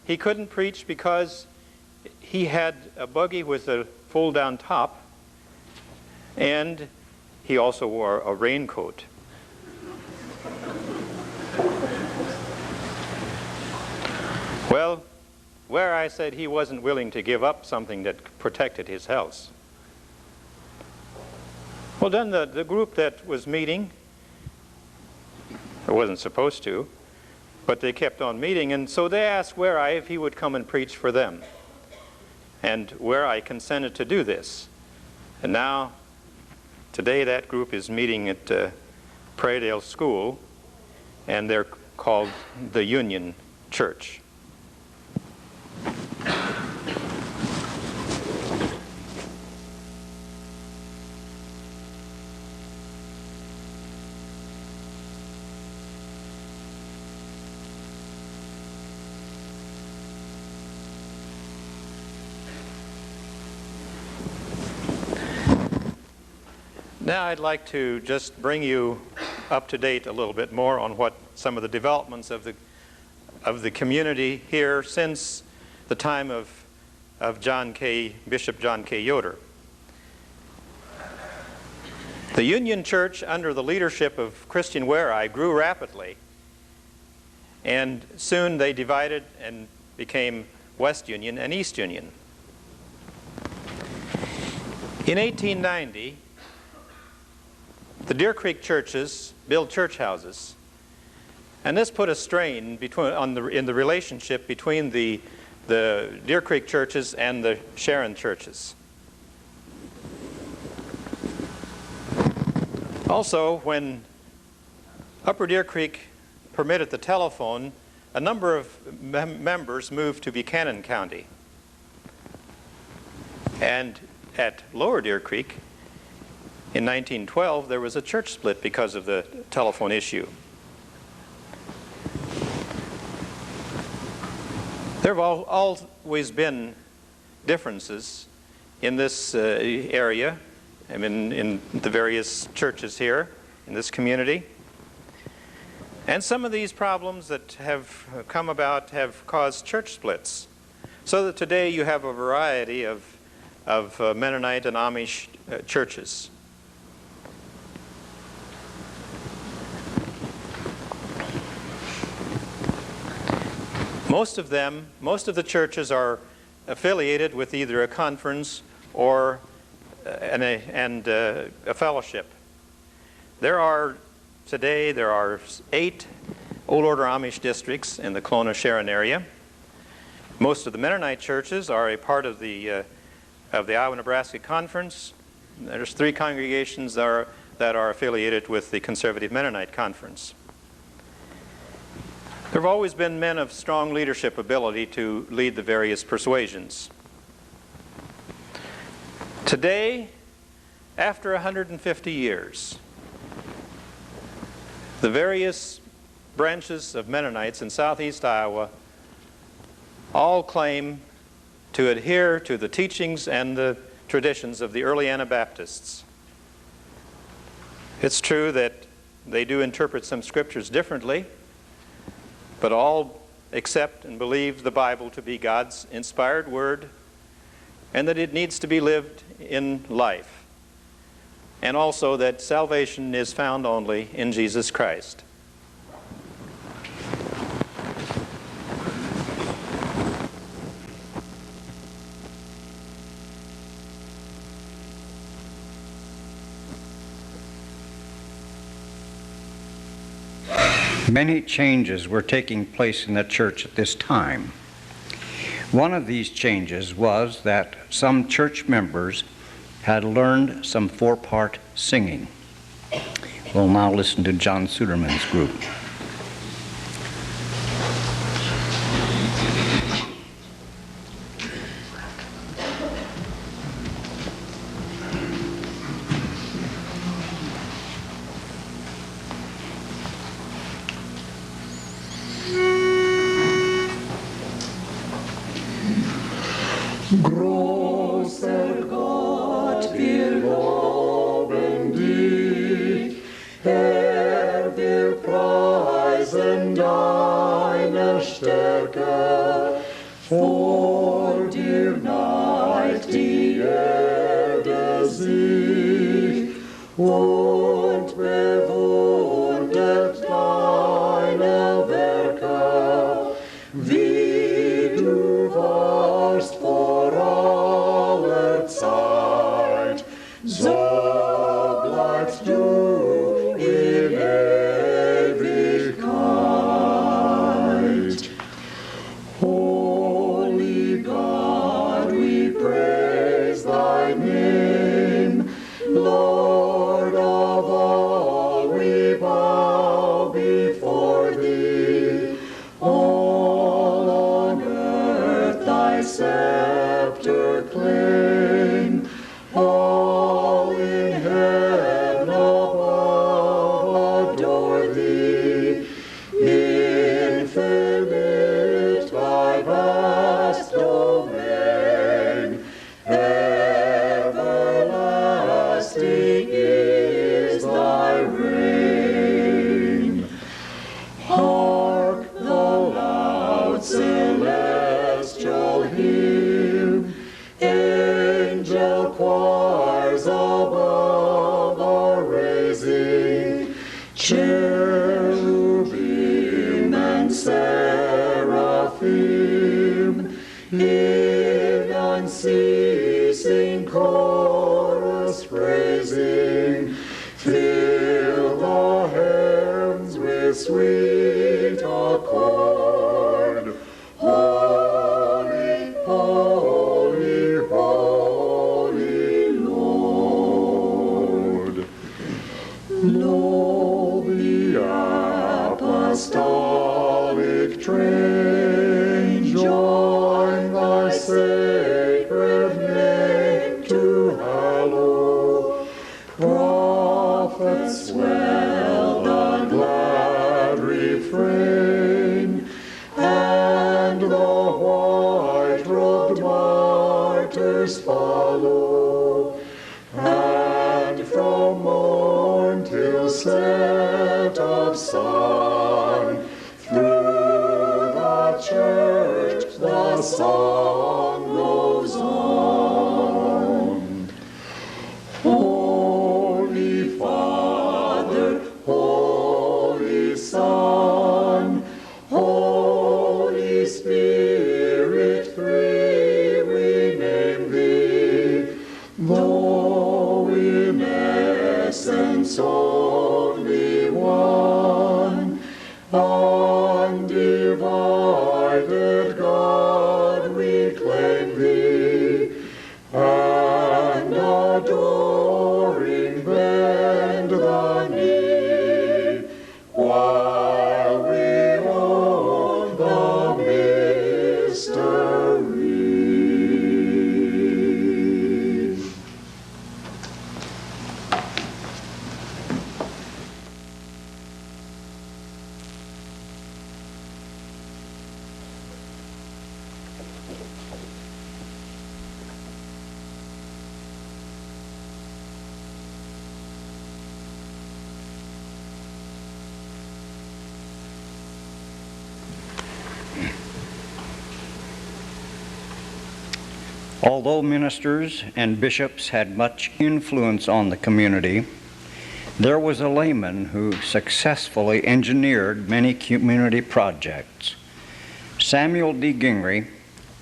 he couldn't preach because he had a buggy with a fold-down top, and he also wore a raincoat. Well, Wareeye said he wasn't willing to give up something that protected his house. Well, then the group that was meeting, it wasn't supposed to, but they kept on meeting, and so they asked Wareeye if he would come and preach for them. And Wareeye consented to do this. And now, today that group is meeting at Prairiedale School, and they're called the Union Church. Now I'd like to just bring you up to date a little bit more on what some of the developments of the community here since the time of Bishop John K. Yoder. The Union Church, under the leadership of Christian Wareeye, grew rapidly, and soon they divided and became West Union and East Union. In 1890, the Deer Creek churches built church houses, and this put a strain in the relationship between the Deer Creek churches and the Sharon churches. Also, when Upper Deer Creek permitted the telephone, a number of members moved to Buchanan County. And at Lower Deer Creek, in 1912, there was a church split because of the telephone issue. There have always been differences in this area, I mean, in the various churches here in this community. And some of these problems that have come about have caused church splits, so that today you have a variety of Mennonite and Amish churches. Most of the churches are affiliated with either a conference or a fellowship. There are 8 Old Order Amish districts in the Kelowna-Sharon area. Most of the Mennonite churches are a part of the Iowa-Nebraska Conference. There's 3 congregations that are affiliated with the Conservative Mennonite Conference. There have always been men of strong leadership ability to lead the various persuasions. Today, after 150 years, the various branches of Mennonites in southeast Iowa all claim to adhere to the teachings and the traditions of the early Anabaptists. It's true that they do interpret some scriptures differently, but all accept and believe the Bible to be God's inspired word, and that it needs to be lived in life, and also that salvation is found only in Jesus Christ. Many changes were taking place in the church at this time. One of these changes was that some church members had learned some four-part singing. We'll now listen to John Suderman's group. Großer Gott, wir loben dich, Herr, wir preisen deine Stärke. Vor dir neigt die Erde sich und bewundert deine Werke, wie du warst vor aller Zeit, so bleibst du in Ewigkeit. Holy God, we praise thy name, Lord of all, we bow before thee. All on earth thy scepter claim, all in heaven above adore thee. Infinite thy vast domain, everlasting is thy reign. Hark the loud celestial hymn, angel choirs above are raising, cherubim and seraphim in unceasing chorus praising, fill the heavens with sweet accord. Holy, holy, holy Lord. Lo, the apostolic train join thy sacred name to hallow. Prophets swell the glad refrain, and the white-robed martyrs follow. And from morn till set of sun, through the church the song goes on. Holy Father, Holy Son, Holy Spirit, three we name thee, though in essence only one, undivided God we claim thee, and adoring bend the knee, while we own the mystery. Although ministers and bishops had much influence on the community, there was a layman who successfully engineered many community projects. Samuel D. Gingrey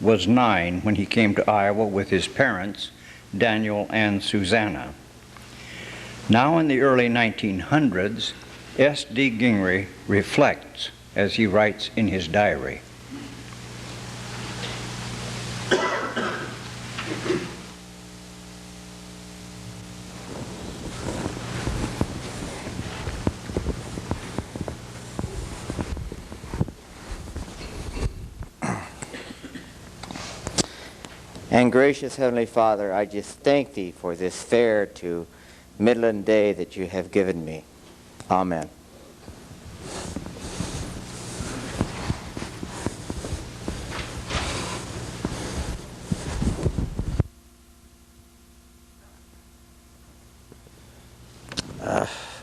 was 9 when he came to Iowa with his parents, Daniel and Susanna. Now in the early 1900s, S. D. Gingrey reflects as he writes in his diary. And gracious Heavenly Father, I just thank Thee for this fair to Midland day that You have given me. Amen.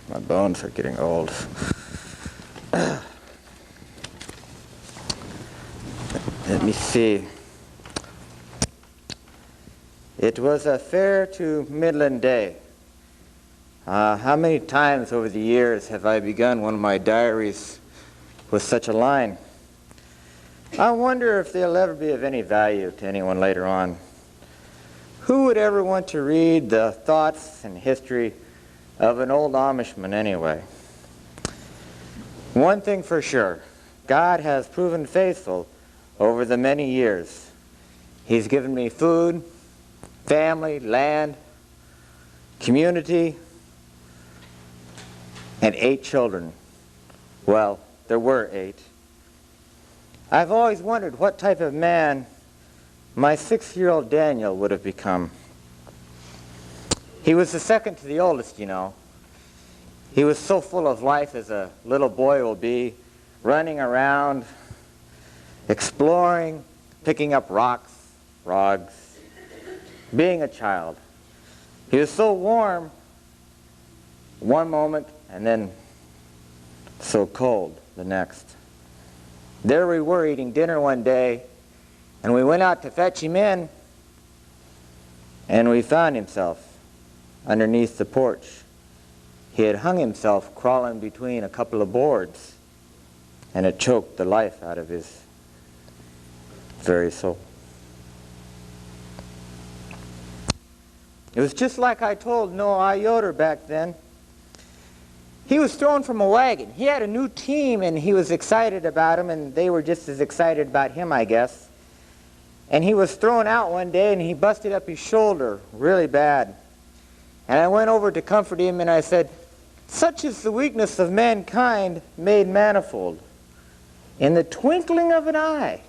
My bones are getting old. Let me see. It was a fair to Midland day. How many times over the years have I begun one of my diaries with such a line? I wonder if they'll ever be of any value to anyone later on. Who would ever want to read the thoughts and history of an old Amishman anyway? One thing for sure, God has proven faithful over the many years. He's given me food, family, land, community, and 8 children. Well, there were 8. I've always wondered what type of man my 6-year-old Daniel would have become. He was the second to the oldest, you know. He was so full of life as a little boy will be, running around, exploring, picking up rocks, frogs, being a child. He was so warm one moment and then so cold the next. There we were eating dinner one day, and we went out to fetch him in, and we found himself underneath the porch. He had hung himself crawling between a couple of boards, and it choked the life out of his very soul. It was just like I told Noah Yoder back then. He was thrown from a wagon. He had a new team, and he was excited about him, and they were just as excited about him, I guess. And he was thrown out one day, and he busted up his shoulder really bad. And I went over to comfort him, and I said, "Such is the weakness of mankind made manifold. In the twinkling of an eye,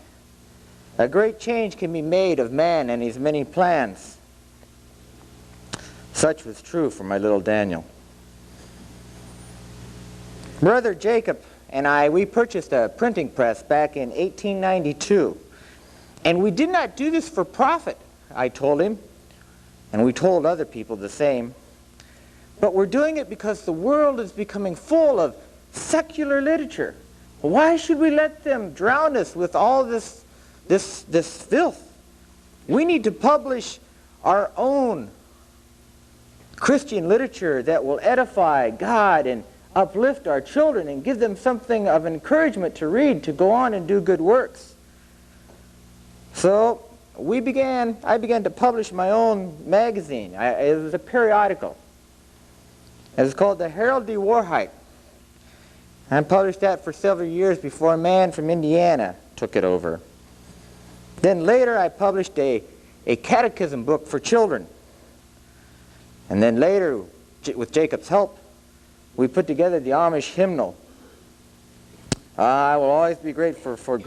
a great change can be made of man and his many plans." Such was true for my little Daniel. Brother Jacob and I, we purchased a printing press back in 1892. And we did not do this for profit, I told him. And we told other people the same. But we're doing it because the world is becoming full of secular literature. Why should we let them drown us with all this filth? We need to publish our own Christian literature that will edify God and uplift our children and give them something of encouragement to read, to go on and do good works. So I began to publish my own magazine. It was a periodical. It was called the Herald de Warhite. I published that for several years before a man from Indiana took it over. Then later I published a catechism book for children. And then later, with Jacob's help, we put together the Amish hymnal. I will always be grateful for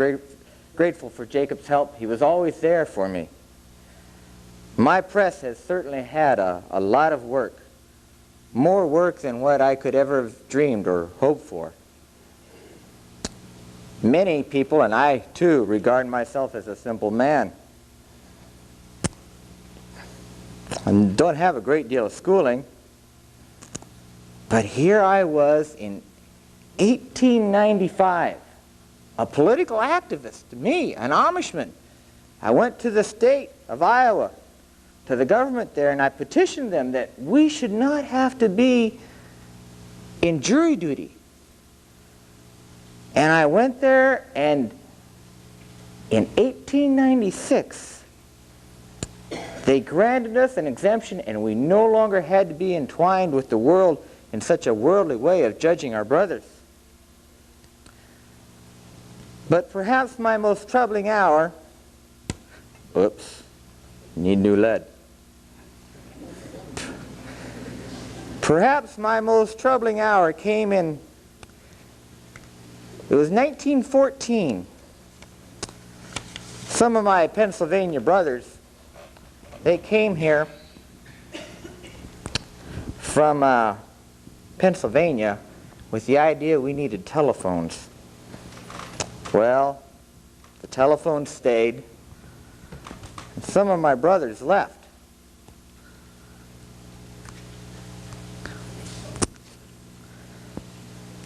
Jacob's help. He was always there for me. My press has certainly had a lot of work, more work than what I could ever have dreamed or hoped for. Many people, and I too, regard myself as a simple man. I don't have a great deal of schooling, but here I was in 1895, a political activist, me, an Amishman, I went to the state of Iowa, to the government there, and I petitioned them that we should not have to be in jury duty. And I went there, and in 1896, they granted us an exemption, and we no longer had to be entwined with the world in such a worldly way of judging our brothers. But perhaps my most troubling hour, oops, need new lead. Perhaps my most troubling hour came in, it was 1914. Some of my Pennsylvania brothers, they came here from Pennsylvania with the idea we needed telephones. Well, the telephones stayed, and some of my brothers left.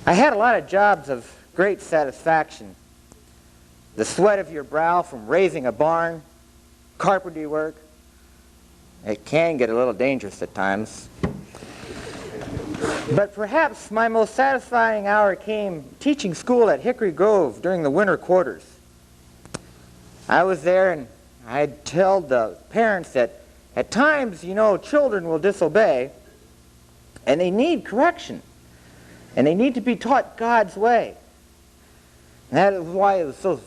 I had a lot of jobs of great satisfaction. The sweat of your brow from raising a barn, carpentry work. It can get a little dangerous at times. But perhaps my most satisfying hour came teaching school at Hickory Grove during the winter quarters. I was there, and I'd tell the parents that at times, you know, children will disobey, and they need correction, and they need to be taught God's way. And that is why it was so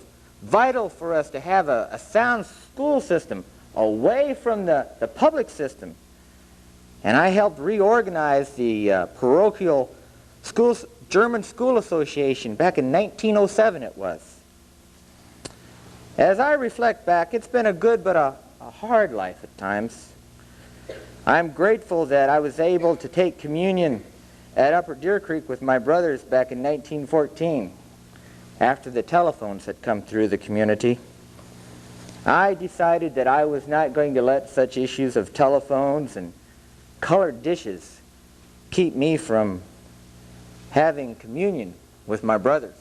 vital for us to have a sound school system away from the public system. And I helped reorganize the parochial German School Association back in 1907 it was. As I reflect back, it's been a good but a hard life at times. I'm grateful that I was able to take communion at Upper Deer Creek with my brothers back in 1914 after the telephones had come through the community. I decided that I was not going to let such issues of telephones and colored dishes keep me from having communion with my brothers.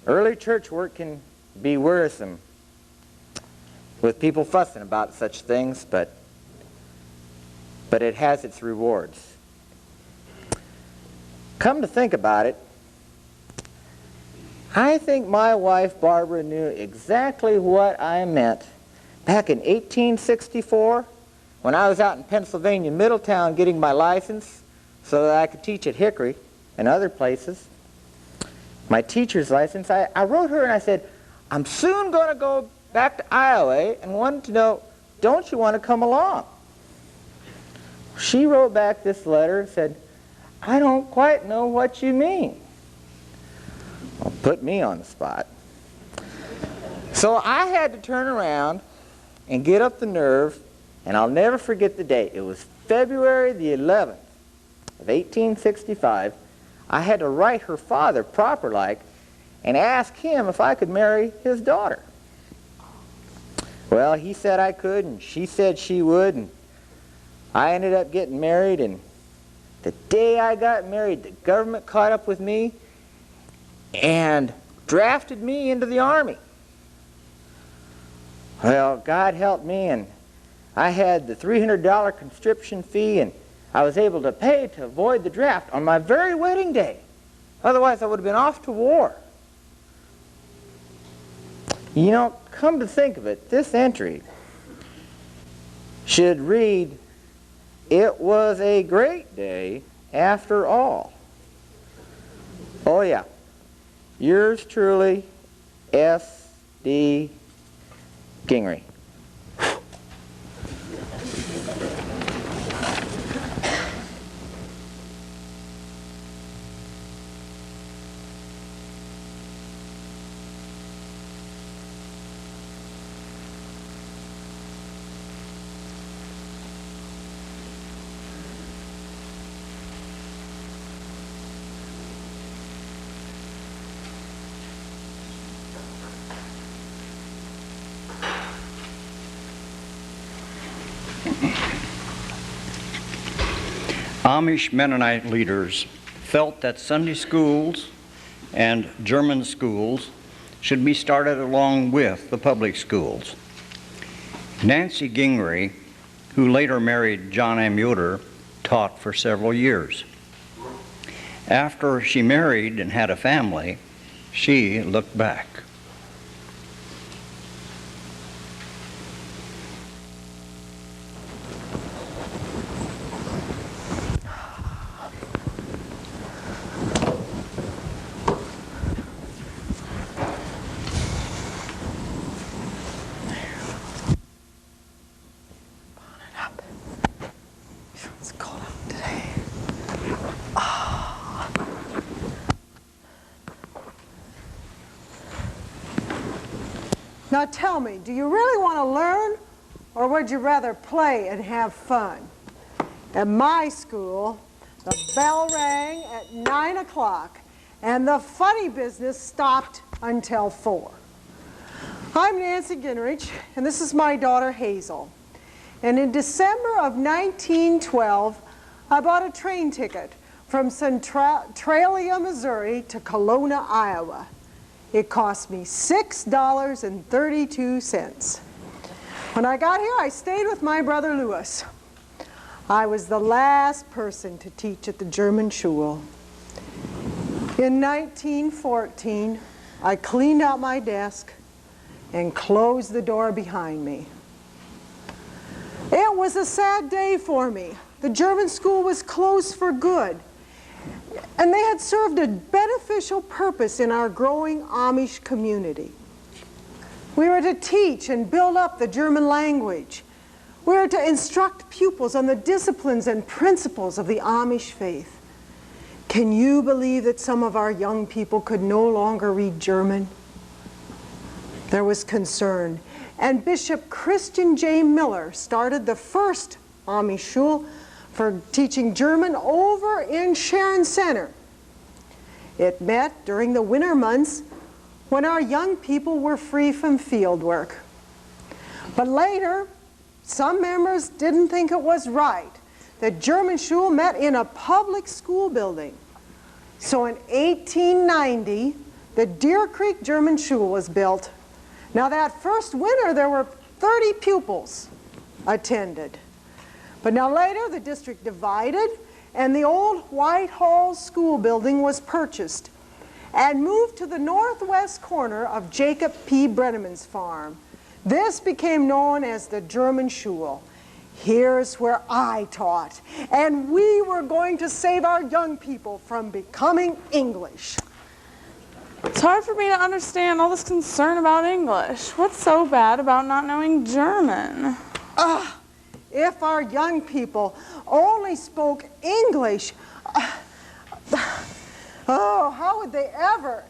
Early church work can be wearisome with people fussing about such things, but it has its rewards. Come to think about it, I think my wife Barbara knew exactly what I meant back in 1864 when I was out in Pennsylvania, Middletown, getting my license so that I could teach at Hickory and other places. My teacher's license, I wrote her and I said, I'm soon going to go back to Iowa and wanted to know, don't you want to come along? She wrote back this letter and said, I don't quite know what you mean. Well, put me on the spot. So I had to turn around and get up the nerve, and I'll never forget the date. It was February the 11th of 1865. I had to write her father proper-like and ask him if I could marry his daughter. Well, he said I could, and she said she would, and I ended up getting married, and the day I got married, the government caught up with me and drafted me into the Army. Well, God helped me, and I had the $300 conscription fee, and I was able to pay to avoid the draft on my very wedding day. Otherwise, I would have been off to war. You know, come to think of it, this entry should read, it was a great day after all. Oh yeah, yours truly, S.D. Gingrey. Amish Mennonite leaders felt that Sunday schools and German schools should be started along with the public schools. Nancy Gingrey, who later married John M. Yoder, taught for several years. After she married and had a family, she looked back. It's cold out today. Now tell me, do you really want to learn, or would you rather play and have fun? At my school, the bell rang at 9 o'clock, and the funny business stopped until 4. I'm Nancy Gingrich, and this is my daughter Hazel. And in December of 1912, I bought a train ticket from Centralia, Missouri to Kelowna, Iowa. It cost me $6.32. When I got here, I stayed with my brother Louis. I was the last person to teach at the German Schule. In 1914, I cleaned out my desk and closed the door behind me. It was a sad day for me. The German school was closed for good, and they had served a beneficial purpose in our growing Amish community. We were to teach and build up the German language. We were to instruct pupils on the disciplines and principles of the Amish faith. Can you believe that some of our young people could no longer read German? There was concern, and Bishop Christian J. Miller started the first Amish Schule for teaching German over in Sharon Center. It met during the winter months when our young people were free from field work. But later, some members didn't think it was right that German Schule met in a public school building. So in 1890, the Deer Creek German Schule was built. Now that first winter, there were 30 pupils attended. But now later, the district divided, and the old Whitehall School building was purchased and moved to the northwest corner of Jacob P. Brenneman's farm. This became known as the German Schule. Here's where I taught, and we were going to save our young people from becoming English. It's hard for me to understand all this concern about English. What's so bad about not knowing German? If our young people only spoke English, how would they ever,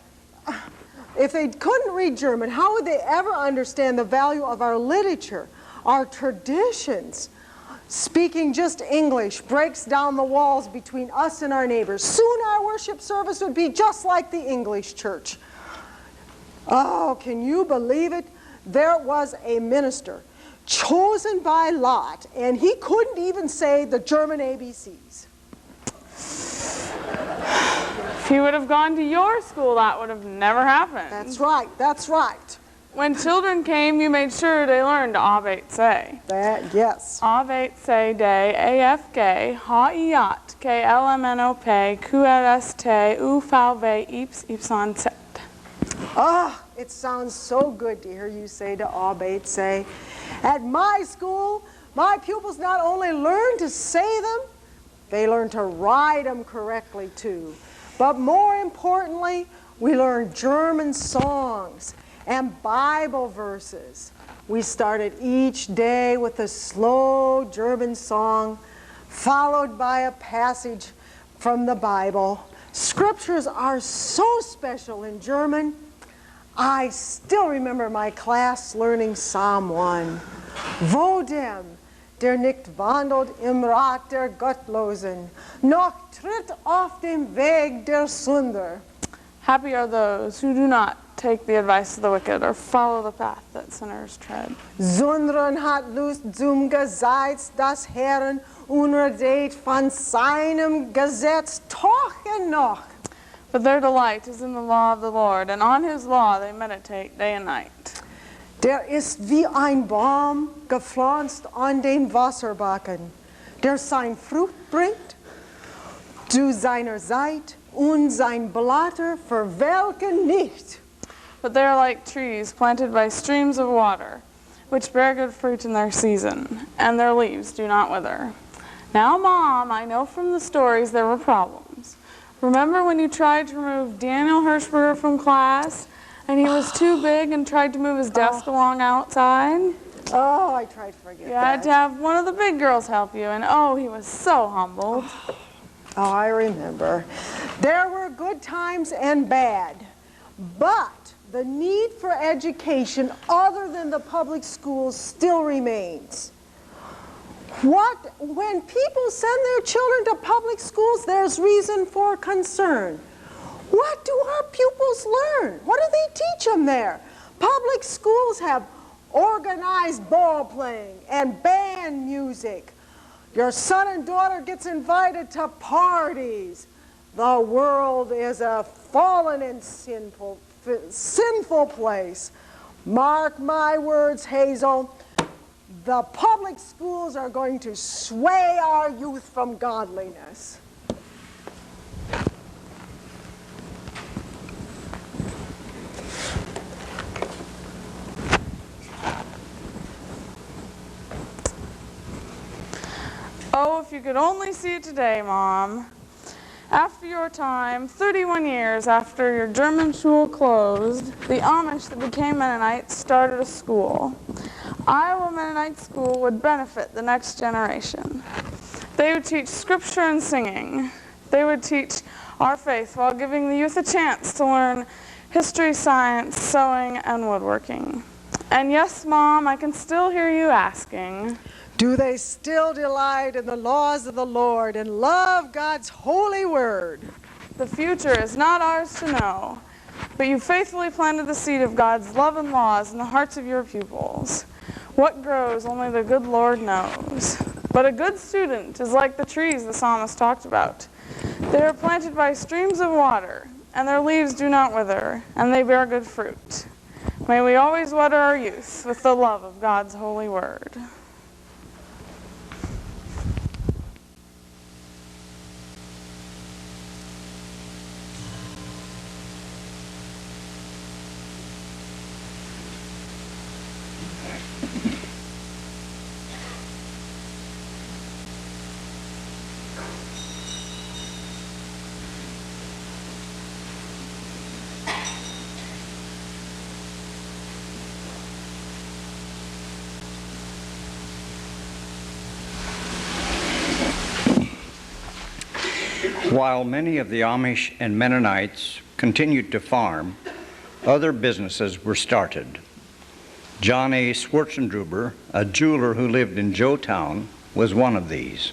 if they couldn't read German, how would they ever understand the value of our literature, our traditions? Speaking just English breaks down the walls between us and our neighbors. Soon our worship service would be just like the English church. Oh, can you believe it? There was a minister chosen by lot, and he couldn't even say the German ABCs. If he would have gone to your school, that would have never happened. That's right, that's right. When children came, you made sure they learned Avetse. That, yes. Avetse de AFG, HIAT, KLMNOP, QRST, UVV, IPS, YPSAN, It sounds so good to hear you say to Avetse. At my school, my pupils not only learned to say them, they learned to write them correctly too. But more importantly, we learned German songs and Bible verses. We started each day with a slow German song, followed by a passage from the Bible. Scriptures are so special in German. I still remember my class learning Psalm 1. Wo dem, der nicht wandelt im Rat der Gottlosen, noch tritt auf dem Weg der Sünder. Happy are those who do not take the advice of the wicked or follow the path that sinners tread. Sondern hat Lust zum Gesetz des Herrn und redet von seinem Gesetz Tag und Nacht. But their delight is in the law of the Lord, and on his law they meditate day and night. Der ist wie ein Baum gepflanzt an den Wasserbachen, der sein Frucht bringt, zu seiner Zeit und sein Blätter verwelken nicht. But they are like trees planted by streams of water, which bear good fruit in their season, and their leaves do not wither. Now, Mom, I know from the stories there were problems. Remember when you tried to remove Daniel Hirschberger from class, and he was too big and tried to move his desk along outside? Oh, I tried to forget You had to have one of the big girls help you, and oh, he was so humbled. Oh, I remember. There were good times and bad, but the need for education other than the public schools still remains. When people send their children to public schools, there's reason for concern. What do our pupils learn? What do they teach them there? Public schools have organized ball playing and band music. Your son and daughter gets invited to parties. The world is a fallen and sinful place. Mark my words, Hazel. The public schools are going to sway our youth from godliness. Oh, if you could only see it today, Mom. After your time, 31 years after your German school closed, the Amish that became Mennonites started a school. Iowa Mennonite School would benefit the next generation. They would teach scripture and singing. They would teach our faith while giving the youth a chance to learn history, science, sewing, and woodworking. And yes, Mom, I can still hear you asking, do they still delight in the laws of the Lord and love God's holy word? The future is not ours to know, but you faithfully planted the seed of God's love and laws in the hearts of your pupils. What grows, only the good Lord knows. But a good student is like the trees the psalmist talked about. They are planted by streams of water, and their leaves do not wither, and they bear good fruit. May we always water our youth with the love of God's holy word. While many of the Amish and Mennonites continued to farm, other businesses were started. John A. Schwartzendruber, a jeweler who lived in Joetown, was one of these.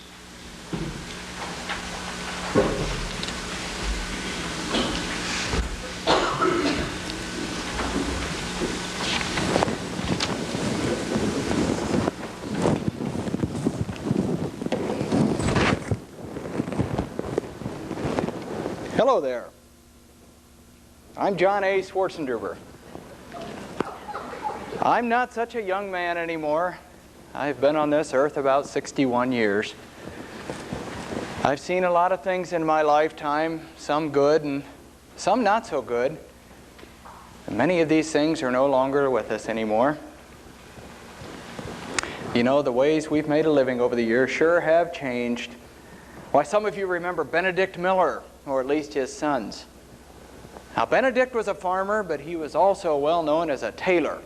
Hello there. I'm John A. Schwartzendruber. I'm not such a young man anymore. I've been on this earth about 61 years. I've seen a lot of things in my lifetime, some good and some not so good. And many of these things are no longer with us anymore. You know, the ways we've made a living over the years sure have changed. Why, some of you remember Benedict Miller, or at least his sons. Now, Benedict was a farmer, but he was also well known as a tailor.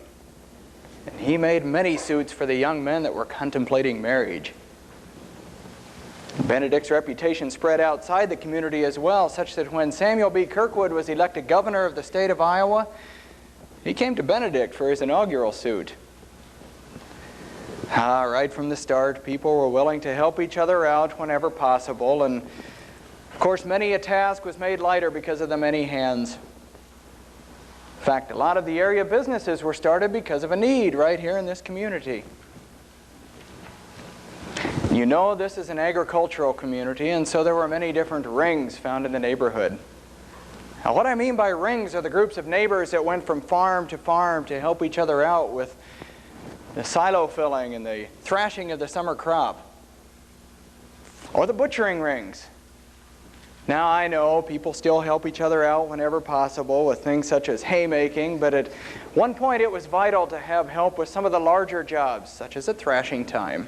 And he made many suits for the young men that were contemplating marriage. Benedict's reputation spread outside the community as well, such that when Samuel B. Kirkwood was elected governor of the state of Iowa, he came to Benedict for his inaugural suit. Right from the start, people were willing to help each other out whenever possible, and of course, many a task was made lighter because of the many hands. In fact, a lot of the area businesses were started because of a need right here in this community. You know, this is an agricultural community, and so there were many different rings found in the neighborhood. Now, what I mean by rings are the groups of neighbors that went from farm to help each other out with the silo filling and the thrashing of the summer crop. Or the butchering rings. Now, I know people still help each other out whenever possible with things such as haymaking, but at one point it was vital to have help with some of the larger jobs, such as at thrashing time.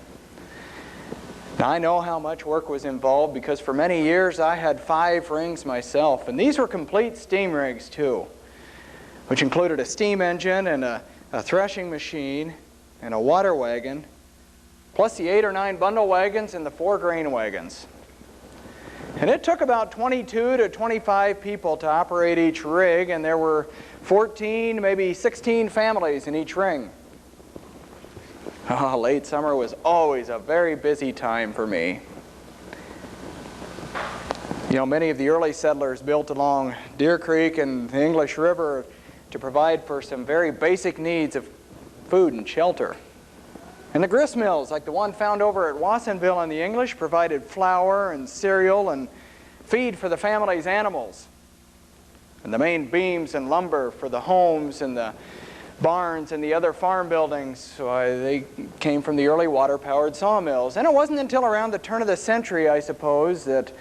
Now, I know how much work was involved because for many years I had 5 rings myself, and these were complete steam rigs too, which included a steam engine and a threshing machine and a water wagon, plus the 8 or 9 bundle wagons and the 4 grain wagons. And it took about 22 to 25 people to operate each rig, and there were 14, maybe 16 families in each ring. Oh, late summer was always a very busy time for me. You know, many of the early settlers built along Deer Creek and the English River to provide for some very basic needs of food and shelter. And the grist mills, like the one found over at Wassonville in the English, provided flour and cereal and feed for the family's animals. And the main beams and lumber for the homes and the barns and the other farm buildings, they came from the early water-powered sawmills. And it wasn't until around the turn of the century, I suppose, that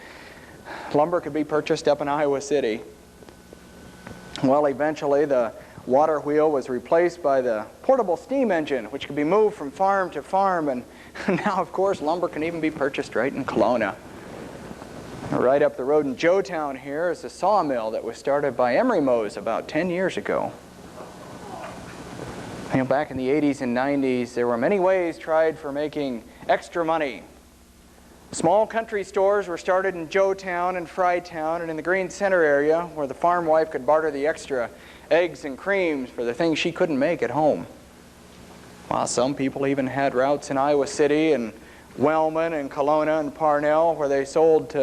lumber could be purchased up in Iowa City. Well, eventually the water wheel was replaced by the portable steam engine, which could be moved from farm to farm, and now, of course, lumber can even be purchased right in Kelowna. Right up the road in Joetown here is a sawmill that was started by Emery Mose about 10 years ago. You know, back in the 80s and 90s, there were many ways tried for making extra money. Small country stores were started in Joetown and Frytown and in the Green Center area, where the farm wife could barter the extra eggs and creams for the things she couldn't make at home. While some people even had routes in Iowa City and Wellman and Kelowna and Parnell where they sold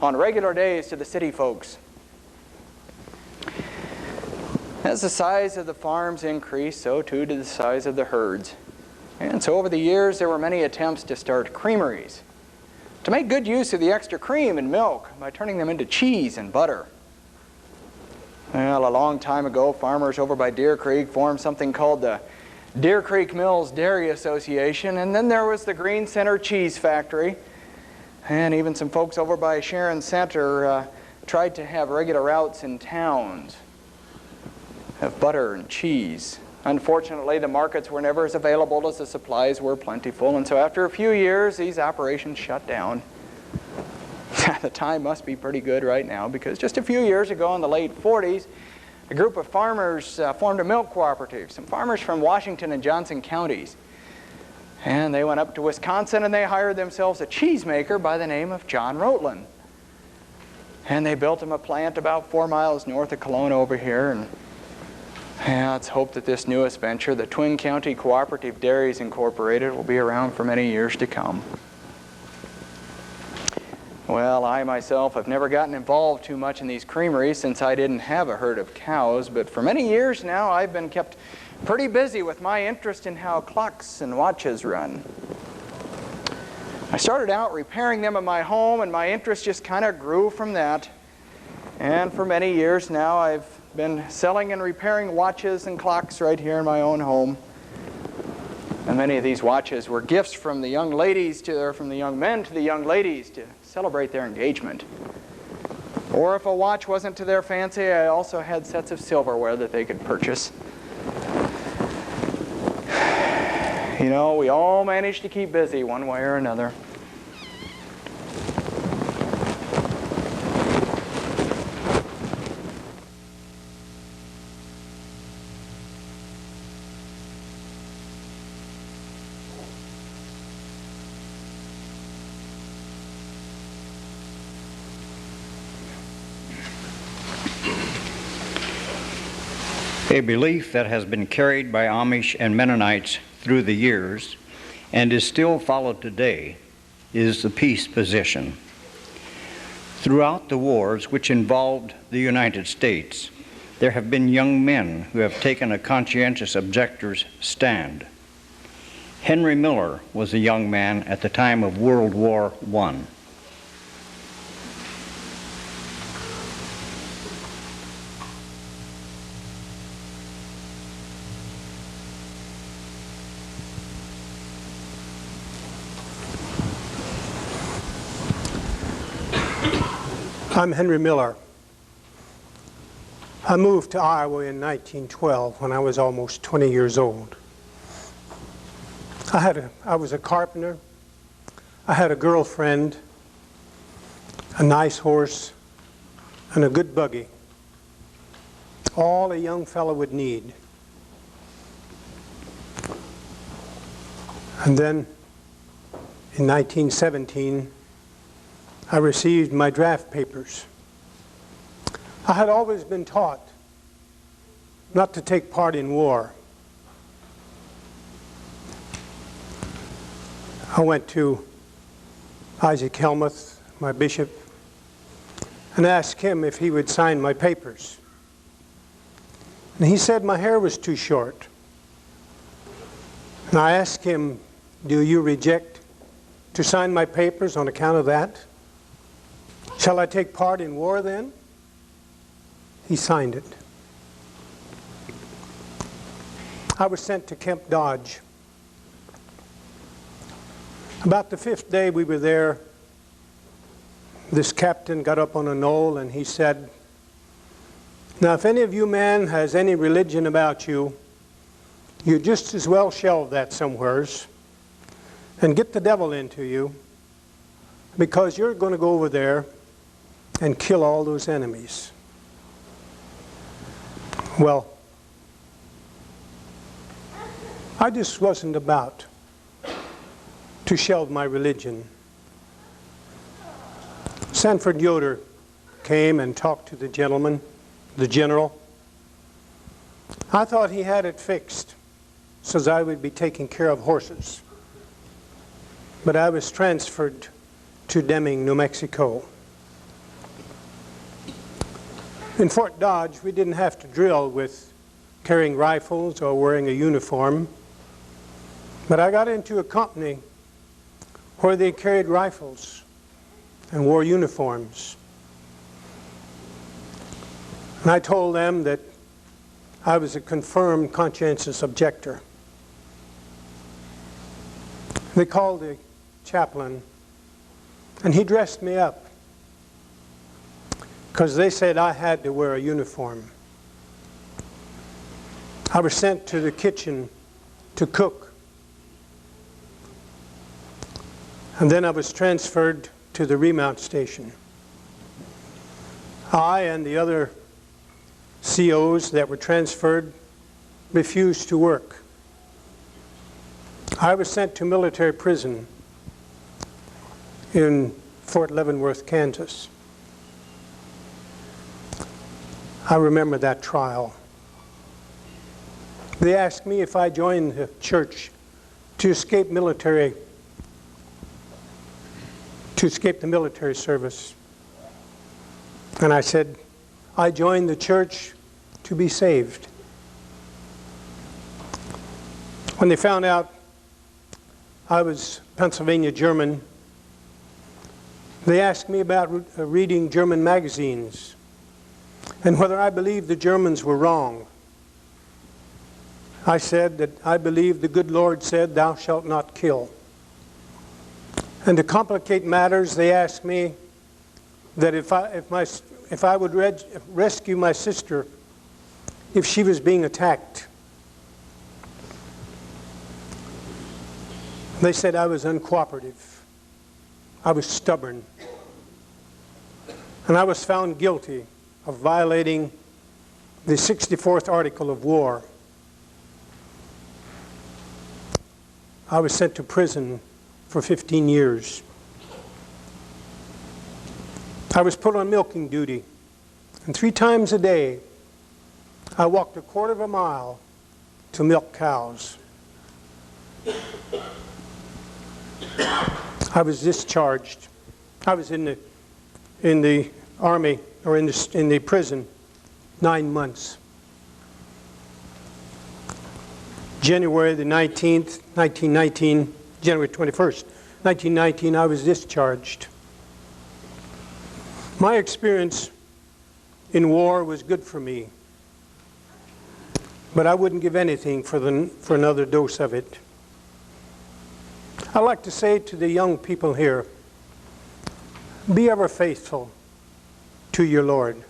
on regular days to the city folks. As the size of the farms increased, so too did the size of the herds. And so over the years there were many attempts to start creameries, to make good use of the extra cream and milk by turning them into cheese and butter. Well, a long time ago, farmers over by Deer Creek formed something called the Deer Creek Mills Dairy Association, and then there was the Green Center Cheese Factory, and even some folks over by Sharon Center tried to have regular routes in towns of butter and cheese. Unfortunately, the markets were never as available as the supplies were plentiful, and so after a few years, these operations shut down. The time must be pretty good right now, because just a few years ago in the late 40s, a group of farmers formed a milk cooperative, some farmers from Washington and Johnson counties. And they went up to Wisconsin and they hired themselves a cheesemaker by the name of John Rotland. And they built him a plant about 4 miles north of Kelowna over here. And let's hope that this newest venture, the Twin County Cooperative Dairies Incorporated, will be around for many years to come. Well, I myself have never gotten involved too much in these creameries since I didn't have a herd of cows, but for many years now I've been kept pretty busy with my interest in how clocks and watches run. I started out repairing them in my home, and my interest just kind of grew from that. And for many years now I've been selling and repairing watches and clocks right here in my own home. And many of these watches were gifts from the young ladies from the young men to the young ladies to celebrate their engagement. Or if a watch wasn't to their fancy, I also had sets of silverware that they could purchase. You know, we all managed to keep busy one way or another. A belief that has been carried by Amish and Mennonites through the years and is still followed today is the peace position. Throughout the wars which involved the United States, there have been young men who have taken a conscientious objector's stand. Henry Miller was a young man at the time of World War I. I'm Henry Miller. I moved to Iowa in 1912 when I was almost 20 years old. I was a carpenter. I had a girlfriend, a nice horse, and a good buggy. All a young fellow would need. And then in 1917, I received my draft papers. I had always been taught not to take part in war. I went to Isaac Helmuth, my bishop, and asked him if he would sign my papers. And he said my hair was too short. And I asked him, "Do you reject to sign my papers on account of that? Shall I take part in war then?" He signed it. I was sent to Camp Dodge. About the 5th day we were there, this captain got up on a knoll and he said, "Now if any of you men has any religion about you, you just as well shelve that somewheres and get the devil into you, because you're going to go over there and kill all those enemies." Well, I just wasn't about to shelve my religion. Sanford Yoder came and talked to the gentleman, the general. I thought he had it fixed, so that I would be taking care of horses. But I was transferred to Deming, New Mexico. In Fort Dodge, we didn't have to drill with carrying rifles or wearing a uniform. But I got into a company where they carried rifles and wore uniforms. And I told them that I was a confirmed conscientious objector. They called the chaplain, and he dressed me up because they said I had to wear a uniform. I was sent to the kitchen to cook. And then I was transferred to the remount station. I and the other COs that were transferred refused to work. I was sent to military prison in Fort Leavenworth, Kansas. I remember that trial. They asked me if I joined the church to escape the military service. And I said, I joined the church to be saved. When they found out I was Pennsylvania German, they asked me about reading German magazines and whether I believed the Germans were wrong. I said that I believed the good Lord said, "Thou shalt not kill." And to complicate matters, they asked me that if I would rescue my sister if she was being attacked. They said I was uncooperative. I was stubborn. And I was found guilty of violating the 64th Article of War. I was sent to prison for 15 years. I was put on milking duty, and 3 times a day I walked a quarter of a mile to milk cows. I was discharged. I was in the army, or in the prison, 9 months. January the 19th, 1919, January 21st, 1919, I was discharged. My experience in war was good for me, but I wouldn't give anything for another dose of it. I'd like to say to the young people here, be ever faithful to your Lord.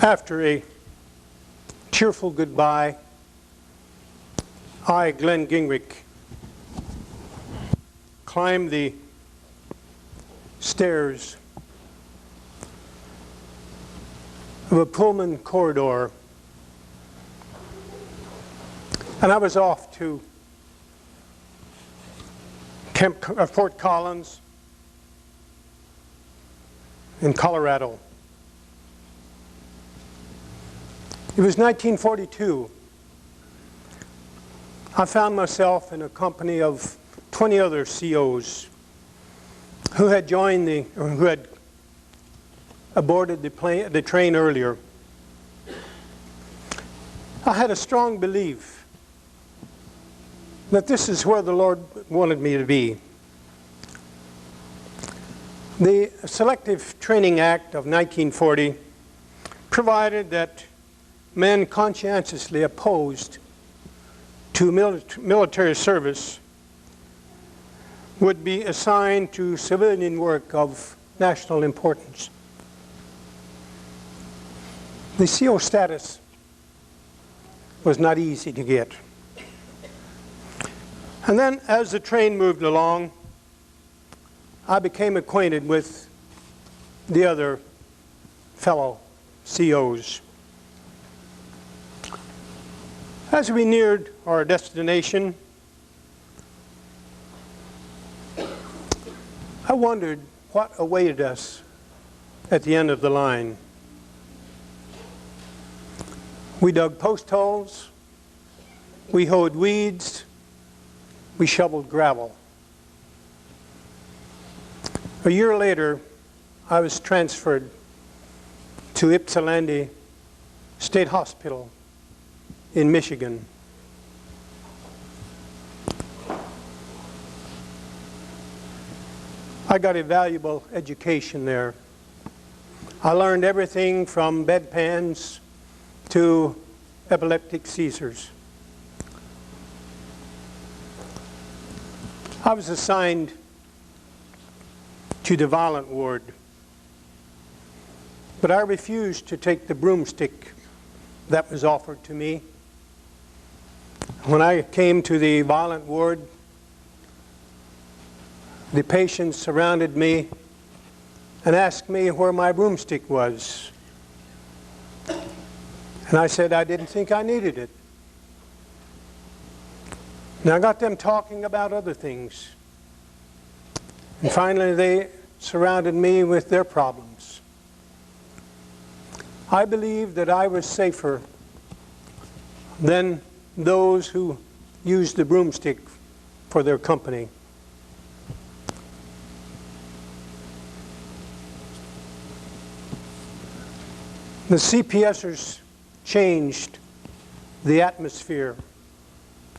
After a cheerful goodbye, I, Glenn Gingrich, climbed the stairs of a Pullman corridor, and I was off to Fort Collins in Colorado. It was 1942. I found myself in a company of 20 other COs who had who had aborted the train earlier. I had a strong belief that this is where the Lord wanted me to be. The Selective Training Act of 1940 provided that men conscientiously opposed to military service would be assigned to civilian work of national importance. The CO status was not easy to get. And then as the train moved along, I became acquainted with the other fellow COs. As we neared our destination, I wondered what awaited us at the end of the line. We dug post holes, we hoed weeds, we shoveled gravel. A year later, I was transferred to Ypsilanti State Hospital in Michigan. I got a valuable education there. I learned everything from bedpans to epileptic seizures. I was assigned to the violent ward, but I refused to take the broomstick that was offered to me. When I came to the violent ward, the patients surrounded me and asked me where my broomstick was. And I said I didn't think I needed it. And I got them talking about other things. And finally they surrounded me with their problems. I believed that I was safer than those who used the broomstick for their company. The CPSers changed the atmosphere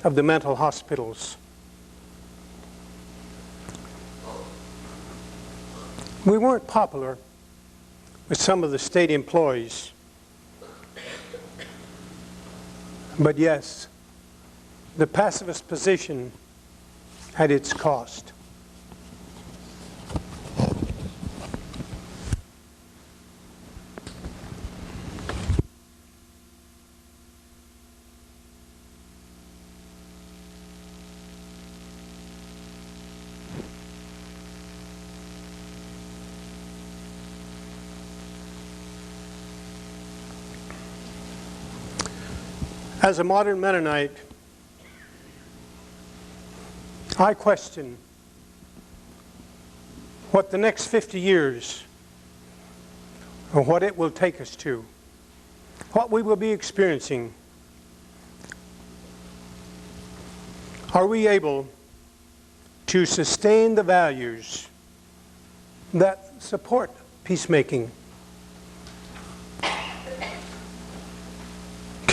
of the mental hospitals. We weren't popular with some of the state employees. But yes, the pacifist position had its cost. As a modern Mennonite, I question what the next 50 years, or what it will take us to, what we will be experiencing. Are we able to sustain the values that support peacemaking?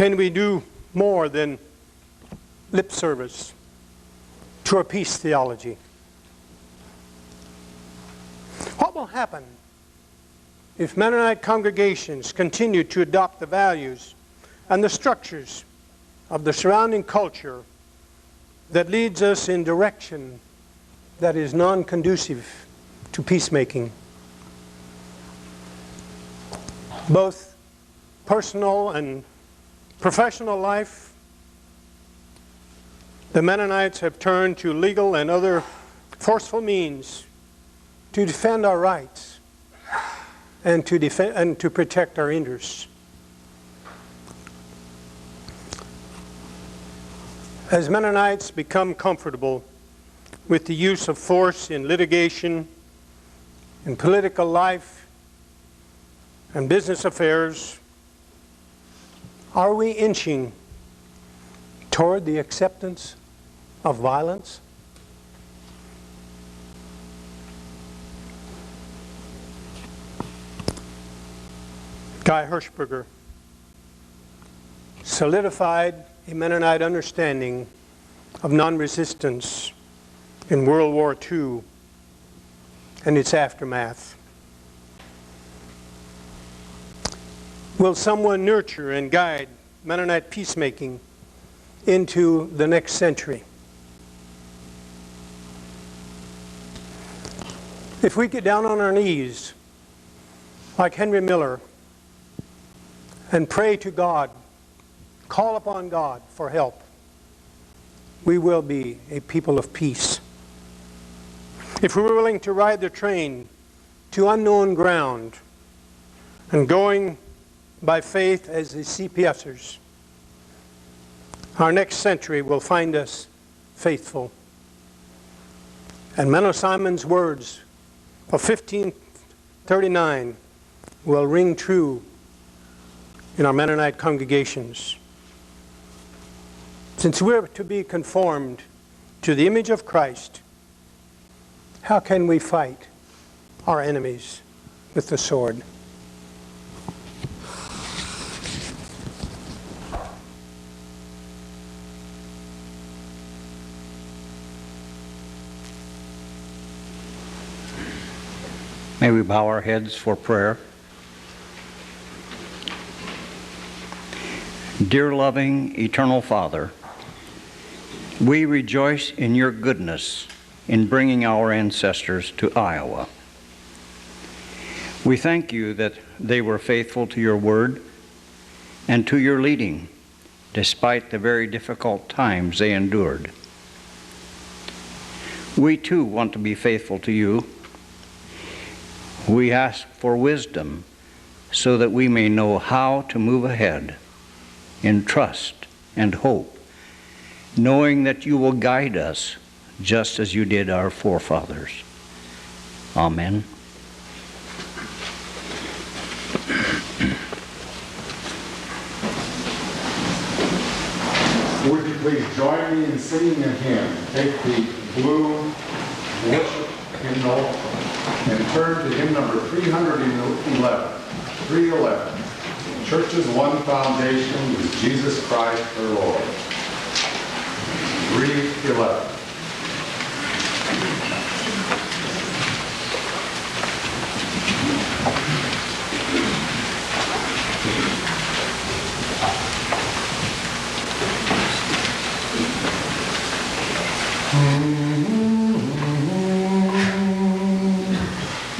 Can we do more than lip service to a peace theology? What will happen if Mennonite congregations continue to adopt the values and the structures of the surrounding culture that leads us in direction that is non-conducive to peacemaking? Both personal and professional life, the Mennonites have turned to legal and other forceful means to defend our rights and to protect our interests. As Mennonites become comfortable with the use of force in litigation, in political life, and business affairs, are we inching toward the acceptance of violence? Guy Hirschberger solidified a Mennonite understanding of non-resistance in World War II and its aftermath. Will someone nurture and guide Mennonite peacemaking into the next century? If we get down on our knees, like Henry Miller, and pray to God, call upon God for help, we will be a people of peace. If we're willing to ride the train to unknown ground and going by faith as the CPSers, our next century will find us faithful. And Menno Simon's words of 1539 will ring true in our Mennonite congregations. Since we're to be conformed to the image of Christ, how can we fight our enemies with the sword? May we bow our heads for prayer. Dear loving, eternal Father, we rejoice in your goodness in bringing our ancestors to Iowa. We thank you that they were faithful to your word and to your leading, despite the very difficult times they endured. We too want to be faithful to you. We ask for wisdom so that we may know how to move ahead in trust and hope, knowing that you will guide us just as you did our forefathers. Amen. Would you please join me in singing a hymn? Take the blue worship hymnal and turn to hymn number 311. 311. Church's one foundation is Jesus Christ our Lord. 311.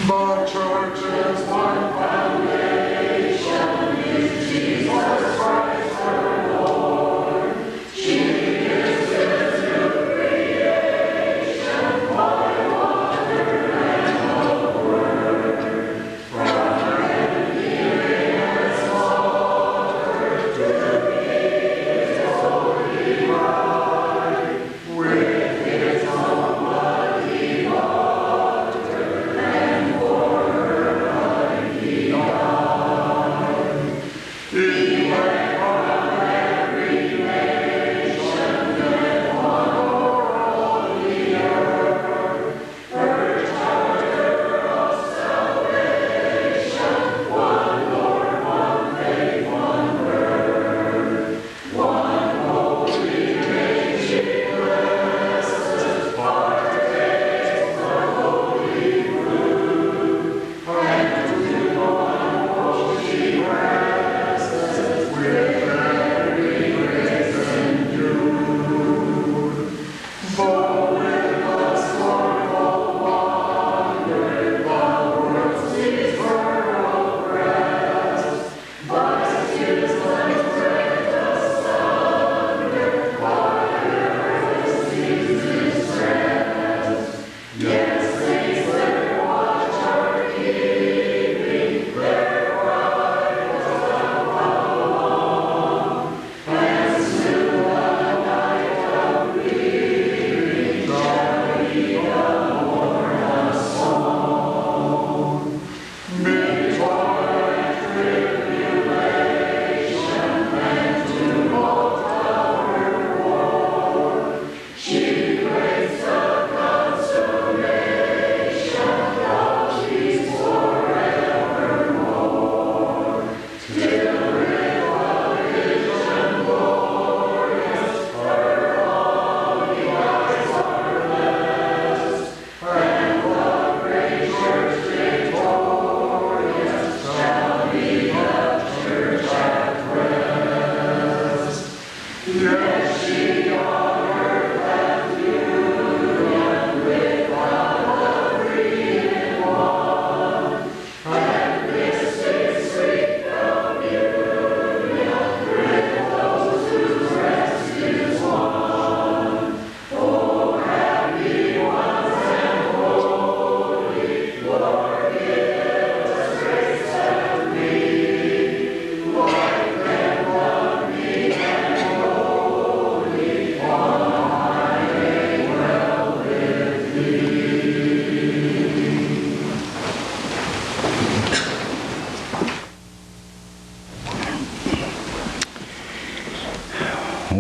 The church's one foundation is Jesus Christ our Lord. She is the supreme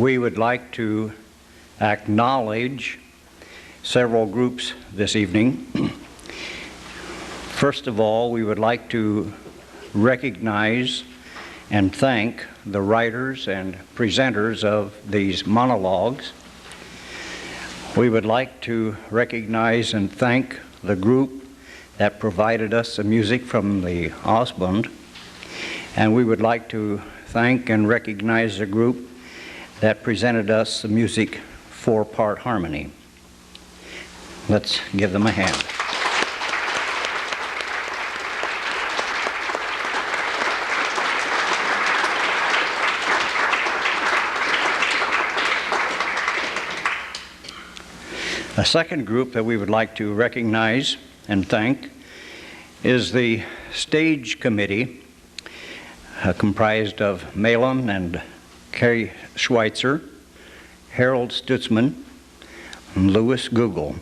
we would like to acknowledge several groups this evening. First of all, we would like to recognize and thank the writers and presenters of these monologues. We would like to recognize and thank the group that provided us the music from the Osmond, and we would like to thank and recognize the group that presented us the music four-part harmony. Let's give them a hand. A second group that we would like to recognize and thank is the stage committee, comprised of Malin and Carrie Schweitzer, Harold Stutzman, and Louis Google.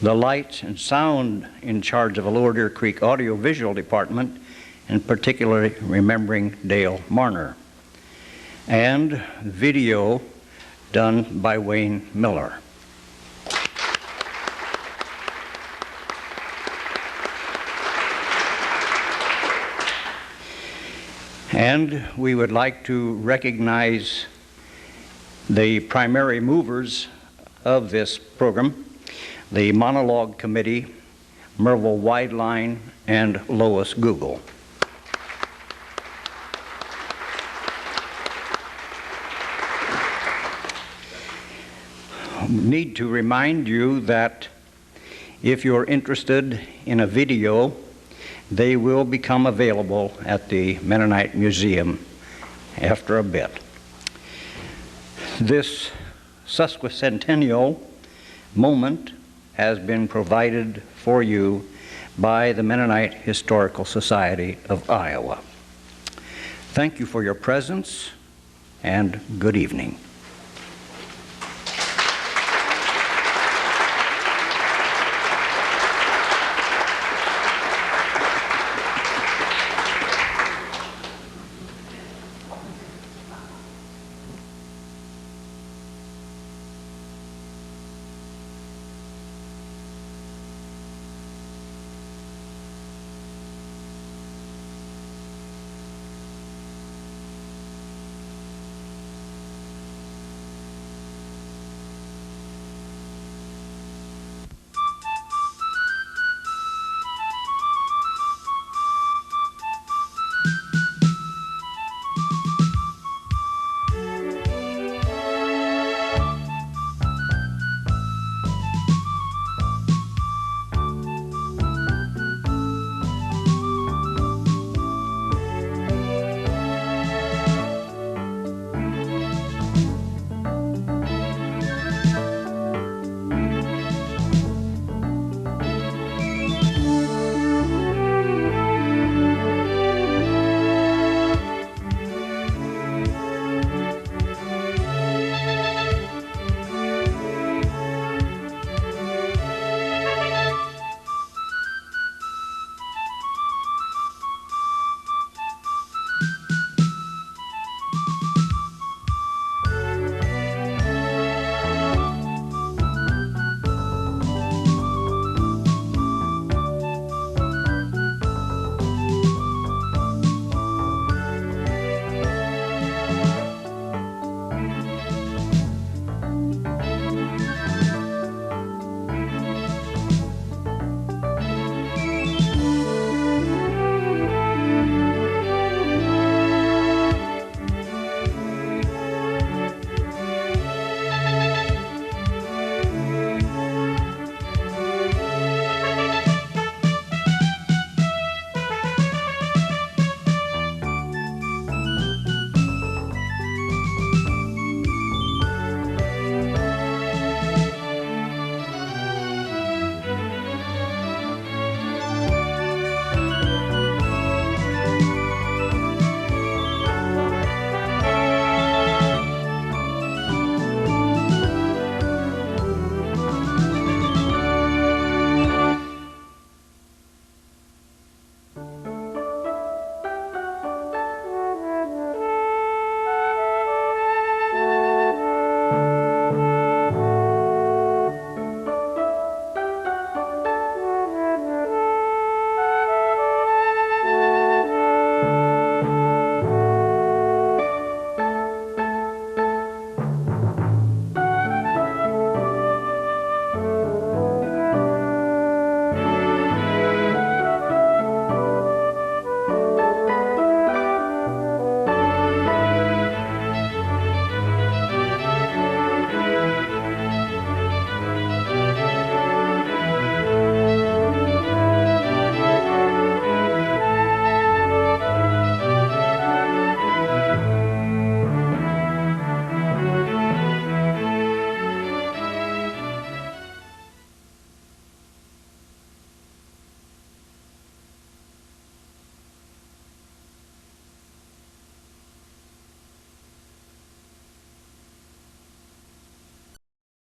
The lights and sound in charge of the Lower Deer Creek Audio-Visual Department, and particularly remembering Dale Marner. And video done by Wayne Miller. And we would like to recognize the primary movers of this program, the Monologue Committee, Merville Wideline, and Lois Google. Need to remind you that if you're interested in a video, they will become available at the Mennonite Museum after a bit. This sesquicentennial moment has been provided for you by the Mennonite Historical Society of Iowa. Thank you for your presence, and good evening.